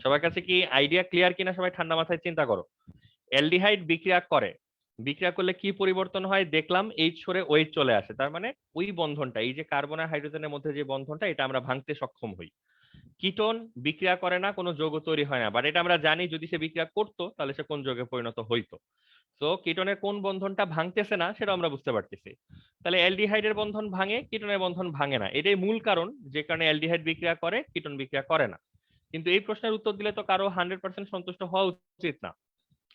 সবার কাছে কি আইডিয়া ক্লিয়ার কিনা? সবাই ঠান্ডা মাথায় চিন্তা করো। অ্যালডিহাইড বিক্রিয়া করে, বিক্রিয়া করলে কি পরিবর্তন হয় দেখলাম, এইচ সরে OH চলে আসে, তার মানে ওই বন্ধনটা, এই যে কার্বন আর হাইড্রোজেনের মধ্যে যে বন্ধনটা, এটা আমরা ভাঙতে সক্ষম হই। কিটোন বিক্রিয়া করে না, কোনো যৌগ তৈরি হয় না, বাট এটা আমরা জানি যদি সে বিক্রিয়া করতো তাহলে সে কোন যৌগে পরিণত হইতো। তো কিটোনের কোন বন্ধনটা ভাঙতেছে না সেটা আমরা বুঝতে পারতেছি। তাহলে অ্যালডিহাইডের বন্ধন ভাঙে, কিটোনের বন্ধন ভাঙে না, এটাই মূল কারণ যে কারণে অ্যালডিহাইড বিক্রিয়া করে, কিটোন বিক্রিয়া করে না। কিন্তু এই প্রশ্নের উত্তর দিলে তো কারো 100% সন্তুষ্ট হওয়া উচিত না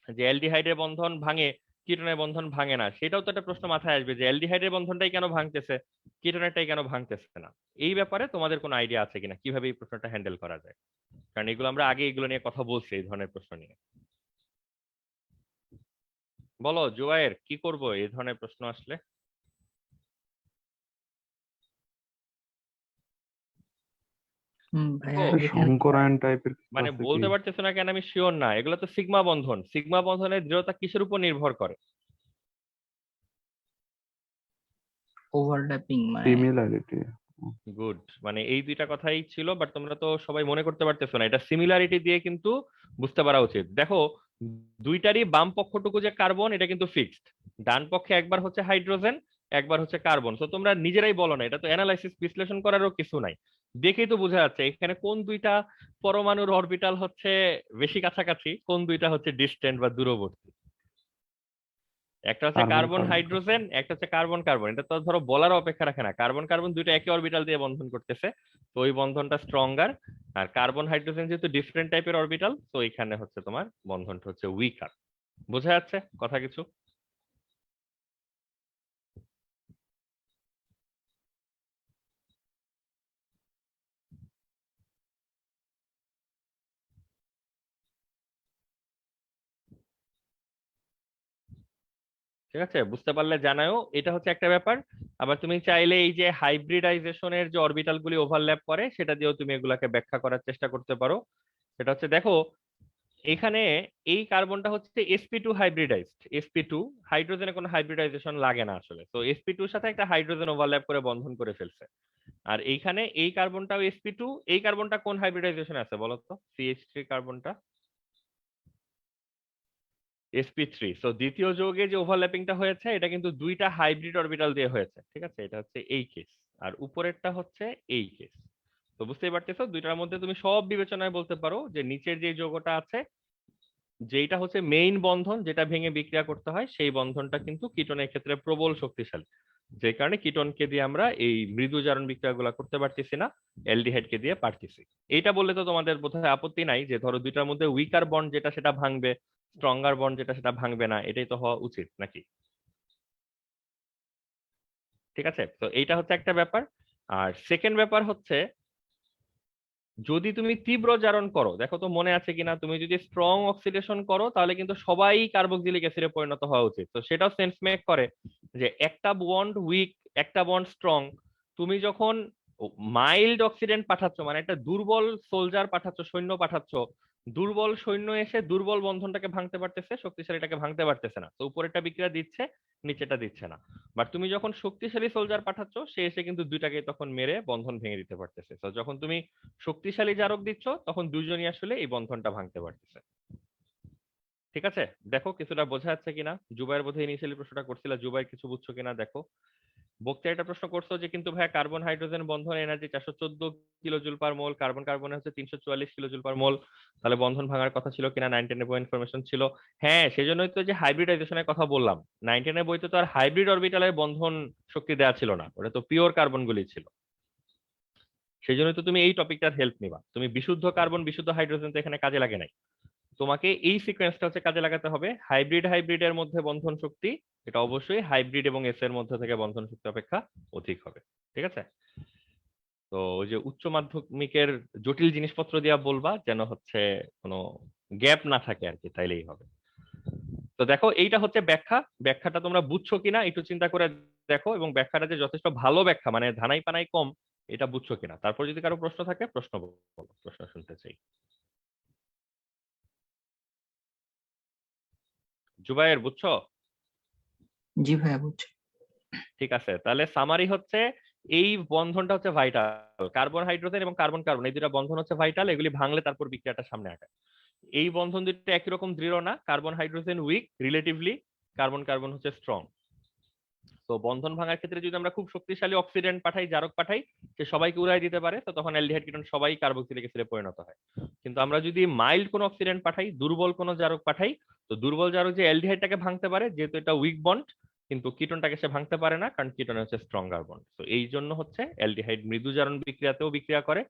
যে অ্যালডিহাইডের বন্ধন ভাঙে, কিটোনের বন্ধন ভাঙে না। সেটাও তো একটা প্রশ্ন মাথায় আসবে যে অ্যালডিহাইডের বন্ধনটাই কেন ভাঙতেছে, কিটোনেরটাই কেন ভাঙতেছে না। এই ব্যাপারে তোমাদের কোনো আইডিয়া আছে কিনা কিভাবে এই প্রশ্নটা হ্যান্ডেল করা যায়? কারণ এগুলো আমরা আগে এগুলো নিয়ে কথা বলছি, এই ধরনের প্রশ্ন নিয়ে। বলো জুবায়ের, কি করব এই ধরনের প্রশ্ন আসলে? ভাইয়া ও, এখানে শঙ্করায়ন টাইপের কিছু মানে আছে কি? বলতে পারতেছো না কেন আমি শিওর না। এগুলো তো সিগমা বন্ধন, সিগমা বন্ধনের দৃঢ়তা কিসের উপর নির্ভর করে? ওভারল্যাপিং মানে সিমিলারিটি। গুড, মানে এই দুইটা কথাই ছিল, বাট তোমরা তো সবাই মনে করতে পারতেছো না। এটা সিমিলারিটি দিয়ে কিন্তু বুঝতে পারা উচিত। দেখো, দুইটারই বাম পক্ষটুকু যে কার্বন এটা কিন্তু ফিক্সড, ডান পক্ষে একবার হচ্ছে হাইড্রোজেন, একবার হচ্ছে কার্বন। তো তোমরা নিজেরাই বলো না, এটা তো অ্যানালাইসিস বিশ্লেষণ করারও কিছু নাই, দেখেই তো বোঝা যাচ্ছে এখানে কোন দুইটা পরমাণুর অরবিটাল হচ্ছে বেশি কাছাকাছি, কোন দুইটা হচ্ছে ডিস্টেন্ট বা দূরবর্তী। একটা হচ্ছে কার্বন কার্বন কার্বন হাইড্রোজেন, একটা হচ্ছে কার্বন কার্বন। এটা তো ধরো বলার অপেক্ষা রাখে না, কার্বন কার্বন দুইটা একই অরবিটাল দিয়ে বন্ধন করতেছে, তো ওই বন্ধনটা স্ট্রঙ্গার। আর কার্বন হাইড্রোজেন যেহেতু ডিফারেন্ট টাইপের অরবিটাল, তো এখানে হচ্ছে তোমার বন্ধনটা হচ্ছে উইকার। বোঝা যাচ্ছে কথা কিছু? ঠিক আছে, বুঝতে পারলে জানাও, এটা হচ্ছে একটা ব্যাপার। আবার তুমি চাইলে এই যে হাইব্রিডাইজেশনের যে অরবিটাল গুলি ওভারল্যাপ করে সেটা দিয়েও তুমি এগুলাকে ব্যাখ্যা করার চেষ্টা করতে পারো। সেটা হচ্ছে দেখো এখানে এই কার্বনটা হচ্ছে sp2 হাইব্রিডাইজড। sp2 হাইড্রোজেনে কোনো হাইব্রিডাইজেশন লাগে না আসলে, তো sp2 এর সাথে একটা হাইড্রোজেন ওভারল্যাপ করে বন্ধন করে ফেলছে। আর এইখানে এই কার্বনটাও sp2, এই কার্বনটা কোন হাইব্রিডাইজেশন আছে বলো তো, CH3 কার্বনটা sp3। তো দ্বিতীয় যৌগে যে ওভারল্যাপিংটা হয়েছে এটা কিন্তু দুইটা হাইব্রিড অরবিটাল দিয়ে হয়েছে, ঠিক আছে, এটা হচ্ছে এই কেস, আর উপরেরটা হচ্ছে এই কেস। তো বুঝতেই পারতেছো দুইটার মধ্যে তুমি সব বিবেচনায় বলতে পারো যে নিচের যে যৌগটা আছে যেটা হচ্ছে মেইন বন্ধন, যেটা ভেঙে বিক্রিয়া করতে হয়, সেই বন্ধনটা কিন্তু কিটনের ক্ষেত্রে প্রবল শক্তিশালী, যে কারণে কিটনকে দিয়ে আমরা এই মৃদু জারণ বিক্রিয়া গুলা করতে পারতেছি না, অ্যালডিহাইড কে দিয়ে পারতেছি। এইটা বললে তো তোমাদের বোধহয় আপত্তি নাই যে ধরো দুইটার মধ্যে উইকার বন্ড যেটা সেটা ভাঙবে, স্ট্রঙ্গার বন্ড যেটা সেটা ভাঙবে না, এটাই তো হওয়া উচিত নাকি? ঠিক আছে, তো এইটা হচ্ছে একটা ব্যাপার। আর সেকেন্ড ব্যাপার হচ্ছে যদি তুমি তীব্র জারণ করো, দেখো তো মনে আছে কিনা, তুমি যদি স্ট্রং অক্সিডেশন করো তাহলে কিন্তু সবাই কার্বক্সিলিক অ্যাসিডে পরিণত হওয়া উচিত। তো সেটাও সেন্স মেক করে যে একটা বন্ড উইক একটা বন্ড স্ট্রং, তুমি যখন মাইল্ড অক্সিডেন্ট পাঠাচ্ছ মানে একটা দুর্বল সোলজার পাঠাচ্ছ, সৈন্য পাঠাচ্ছ, দুর্বল সৈন্য এসে দুর্বল বন্ধনটাকে ভাঙতে পারতেছে, শক্তিশালীটাকে ভাঙতে পারতেছে না, তো উপরেরটা বিক্রিয়া দিচ্ছে, নিচেটা দিচ্ছে না। বাট তুমি যখন শক্তিশালী সোলজার পাঠাচ্ছ সে এসে কিন্তু দুইটাকে তখন মেরে বন্ধন ভেঙে দিতে পারতেছে। তো যখন তুমি শক্তিশালী জারক দিচ্ছ তখন দুজনই আসলে এই বন্ধনটা ভাঙতে পারতেছে। ঠিক আছে, দেখো কিছুটা বোঝা যাচ্ছে কিনা। জুবাইর বোধহয় ইনিশিয়ালি প্রশ্নটা করছিল, জুবাইর কিছু বুঝছো কিনা দেখো। বক্তা এটা প্রশ্ন করছো যে কিন্তু ভাই কার্বন হাইড্রোজেন বন্ধন এনার্জি 414 কিলোজুল পার মোল, কার্বন কার্বনে হচ্ছে 344 কিলোজুল পার মোল, তাহলে বন্ধন ভাঙার কথা ছিল কিনা, 910 এর বই ইনফরমেশন ছিল। হ্যাঁ, সেজন্যই তো যে হাইব্রিডাইজেশনের কথা বললাম, 910 এর বইতে তো আর হাইব্রিড অরবিটালের বন্ধন শক্তি দেওয়া ছিল না, ওটা তো পিওর কার্বন গুলি ছিল। সেই জন্য তো তুমি এই টপিকটার হেল্প নিবা, তুমি বিশুদ্ধ কার্বন বিশুদ্ধ হাইড্রোজেন তো এখানে কাজে লাগে নাই, তোমাকে এই সিকোয়েন্সটা হচ্ছে কাজে লাগাতে হবে। হাইব্রিড হাইব্রিডের মধ্যে বন্ধন শক্তি এটা অবশ্যই হাইব্রিড এবং এস এর মধ্যে থেকে বন্ধন শক্তি অপেক্ষা অধিক হবে। ঠিক আছে, তো ওই যে উচ্চ মাধ্যমিকের জটিল জিনিসপত্র দিয়া বলবা যেন হচ্ছে কোনো গ্যাপ না থাকে আর কি, তাইলেই হবে। তো দেখো এইটা হচ্ছে ব্যাখ্যা, ব্যাখ্যাটা তোমরা বুঝছো কিনা একটু চিন্তা করে দেখো, এবং ব্যাখ্যাটা যে যথেষ্ট ভালো ব্যাখ্যা মানে ধানাই পানাই কম এটা বুঝছো কিনা। তারপর যদি কারো প্রশ্ন থাকে প্রশ্ন বলো, প্রশ্ন শুনতে চাই। জুবায়ের বুঝছো? জি ভাইয়া বুঝছি। ঠিক আছে, তাহলে সামারি হচ্ছে এই বন্ধনটা হচ্ছে ভাইটাল, কার্বন হাইড্রোজেন এবং কার্বন কার্বন এই দুটা বন্ধন হচ্ছে ভাইটাল, এগুলি ভাঙলে তারপর বিক্রিয়াটা সামনে আগায়। এই বন্ধন দুটো একই রকম দৃঢ় না, carbon hydrogen weak relatively, carbon carbon হচ্ছে স্ট্রং। তো বন্ধন ভাঙার ক্ষেত্রে যদি আমরা খুব শক্তিশালী অক্সিডেন্ট পাঠাই, জারক পাঠাই, সে সবাইকে উড়াই দিতে পারে, তো তখন অ্যালডিহাইড কিটোন সবাই কার্বক্সিলিক অ্যাসিডে পরিণত হয়। কিন্তু আমরা যদি মাইল্ড কোনো অক্সিডেন্ট পাঠাই, দুর্বল কোনো জারক পাঠাই, তো দুর্বল জারক যে অ্যালডিহাইডটাকে ভাঙতে পারে যেহেতু এটা উইক বন্ড, কিন্তু কিটোনটাকে সে ভাঙতে পারে না কারণ কিটোন হচ্ছে স্ট্রঙ্গার বন্ড। তো এই জন্য হচ্ছে অ্যালডিহাইড মৃদু জারণ বিক্রিয়াতেও বিক্রিয়া করে,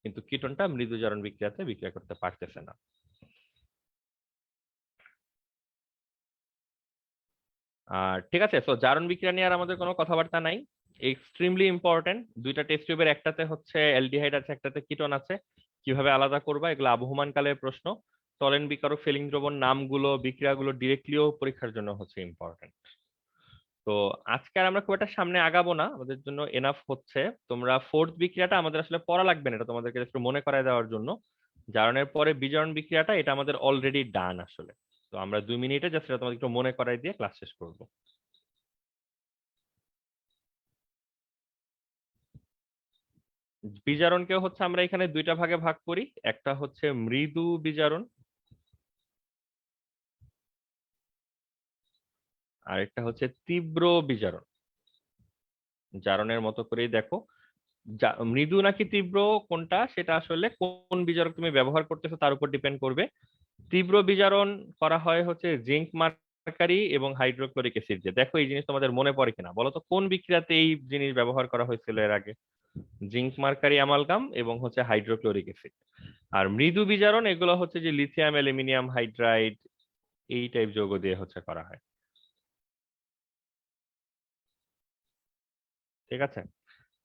কিন্তু কিটোনটা মৃদু জারণ বিক্রিয়াতে বিক্রিয়া করতে পারতেছে না। আর ঠিক আছে, তো জারণ বিক্রিয়া নিয়ে আর আমাদের কোনো কথাবার্তা নাই, এক্সট্রিমলি ইম্পর্টেন্ট। দুইটা টেস্ট টিউবের একটাতে হচ্ছে অ্যালডিহাইড আছে একটাতে কিটোন আছে, কিভাবে আলাদা করবা এগুলো আবহমান কালের প্রশ্ন। টলেন বিকারক ফিলিং দ্রবণ নামগুলো বিক্রিয়াগুলো ডিরেক্টলিও পরীক্ষার জন্য হচ্ছে ইম্পর্টেন্ট। তো আজকে আর আমরা খুব একটা সামনে আগাবো না, আমাদের জন্য এনাফ হচ্ছে। তোমরা ফোর্থ বিক্রিয়াটা আমাদের আসলে পড়া লাগবে না, এটা তোমাদেরকে একটু মনে করায় দেওয়ার জন্য। জারণের পরে বিজারণ বিক্রিয়াটা এটা আমাদের অলরেডি ডান আসলে। তো আমরা 2 মিনিটে জাস্ট এটা তোমাদের একটু মনে করাই দিয়ে ক্লাস শেষ করবো। বিজারণকে হচ্ছে আমরা এখানে দুইটা ভাগে ভাগ করি, একটা হচ্ছে মৃদু বিজারণ আর একটা হচ্ছে তীব্র বিজারণ। জারণের মতো করেই দেখো, মৃদু নাকি তীব্র কোনটা সেটা আসলে কোন বিজারক তুমি ব্যবহার করতেছো তার উপর ডিপেন্ড করবে। তীব্র বিজারণ করা হয় হচ্ছে জিঙ্ক মার্কারি এবং হাইড্রোক্লোরিক অ্যাসিড দিয়ে। দেখো এই জিনিস তোমাদের মনে পড়ে কিনা বলো তো, কোন বিক্রিয়াতে এই জিনিস ব্যবহার করা হয়েছিল এর আগে? জিঙ্ক মার্কারি অ্যামালগাম এবং হচ্ছে হাইড্রোক্লোরিক অ্যাসিড। আর মৃদু বিজারণ এগুলো হচ্ছে যে লিথিয়াম অ্যালুমিনিয়াম হাইড্রাইড এই টাইপ যৌগ দিয়ে হচ্ছে করা হয়। ঠিক আছে,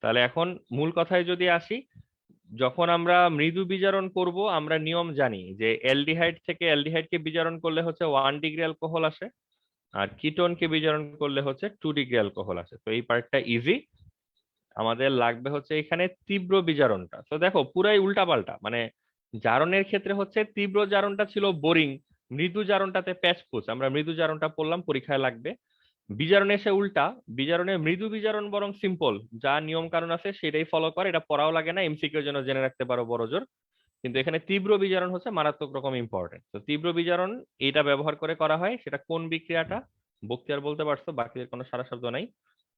তাহলে এখন মূল কথায় যদি আসি, যখন আমরা মৃদু বিজারণ করব আমরা নিয়ম জানি যে অ্যালডিহাইড থেকে অ্যালডিহাইডকে বিজারণ করলে হচ্ছে 1 ডিগ্রি অ্যালকোহল আসে, আর কিটোনকে বিজারণ করলে হচ্ছে 2 ডিগ্রি অ্যালকোহল আসে। তো এই পার্টটা ইজি। আমাদের লাগবে হচ্ছে এখানে তীব্র বিজারণটা। তো দেখো পুরাই উল্টাপাল্টা, মানে জারণের ক্ষেত্রে হচ্ছে তীব্র জারণটা ছিল বোরিং, মৃদু জারণটাতে প্যাচপুচ, আমরা মৃদু জারণটা পড়লাম, পরীক্ষায় লাগবে। বিজারণে এসে উল্টা, বিজারণে মৃদু বিজারণ বরং সিম্পল, যা নিয়ম কানুন আছে সেটাই ফলো করে, এটা পড়াও লাগে না, এমসিকিউ জন্য জেনে রাখতে পারো বড়জোর। কিন্তু এখানে তীব্র বিজারণ হচ্ছে মারাত্মক রকম ইম্পর্টেন্ট। তো তীব্র বিজারণ এটা ব্যবহার করে করা হয়, সেটা কোন বিক্রিয়াটা বক্তিয়ার বলতে পারছো, বাকিদের কোনো সারা শব্দ নাই।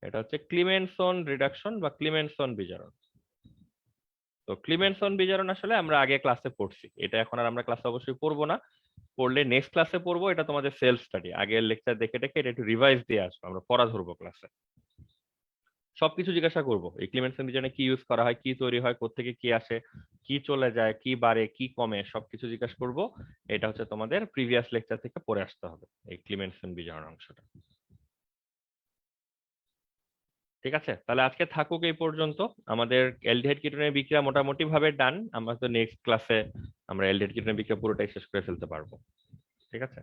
এটা হচ্ছে ক্লিমেনসন রিডাকশন বা ক্লিমেনসন বিজারণ। তো ক্লিমেনসন বিজারণ আসলে আমরা আগে ক্লাসে পড়ছি, এটা এখন আর আমরা ক্লাসে অবশ্যই পড়বো না, পড়লে নেক্সট ক্লাসে পড়বো। এটা তোমাদের সেলফ স্টাডি, আগের লেকচার দেখে দেখে এটা একটু রিভাইজ দিয়ে আসবো, আমরা পড়া ধরবো ক্লাসে। সবকিছু জিজ্ঞাসা করবো, এই ক্লিমেনসন বিজারণে কি ইউজ করা হয়, কি তৈরি হয়, কোত্থেকে কি আসে, কি চলে যায়, কি বাড়ে, কি কমে, সবকিছু জিজ্ঞাসা করবো। এটা হচ্ছে তোমাদের প্রিভিয়াস লেকচার থেকে পড়ে আসতে হবে, এই ক্লিমেনসন বিজারণ অংশটা। ঠিক আছে, তাহলে আজকে থাকুক এই পর্যন্ত। আমাদের অ্যালডিহাইড কিটোনের বিক্রিয়া মোটামুটি ভাবে ডান। আমরা তো নেক্সট ক্লাসে আমরা অ্যালডিহাইড কিটোনের বিক্রিয়া পুরোটাই শেষ করে ফেলতে পারবো। ঠিক আছে,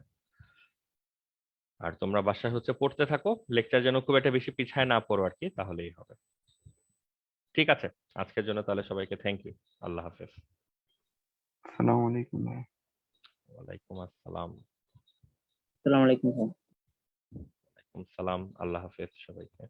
আর তোমরা বাসায় হচ্ছে পড়তে থাকো, লেকচার যেন খুব একটা বেশি পিছায় না পড়ো আর কি, তাহলেই হবে। ঠিক আছে, আজকের জন্য তাহলে সবাইকে থ্যাংক ইউ। আল্লাহ হাফেজ। আসসালামু আলাইকুম ভাই। ওয়ালাইকুম আসসালাম। আসসালামু আলাইকুম স্যার। ওয়ালাইকুম সালাম। আল্লাহ হাফেজ সবাইকে।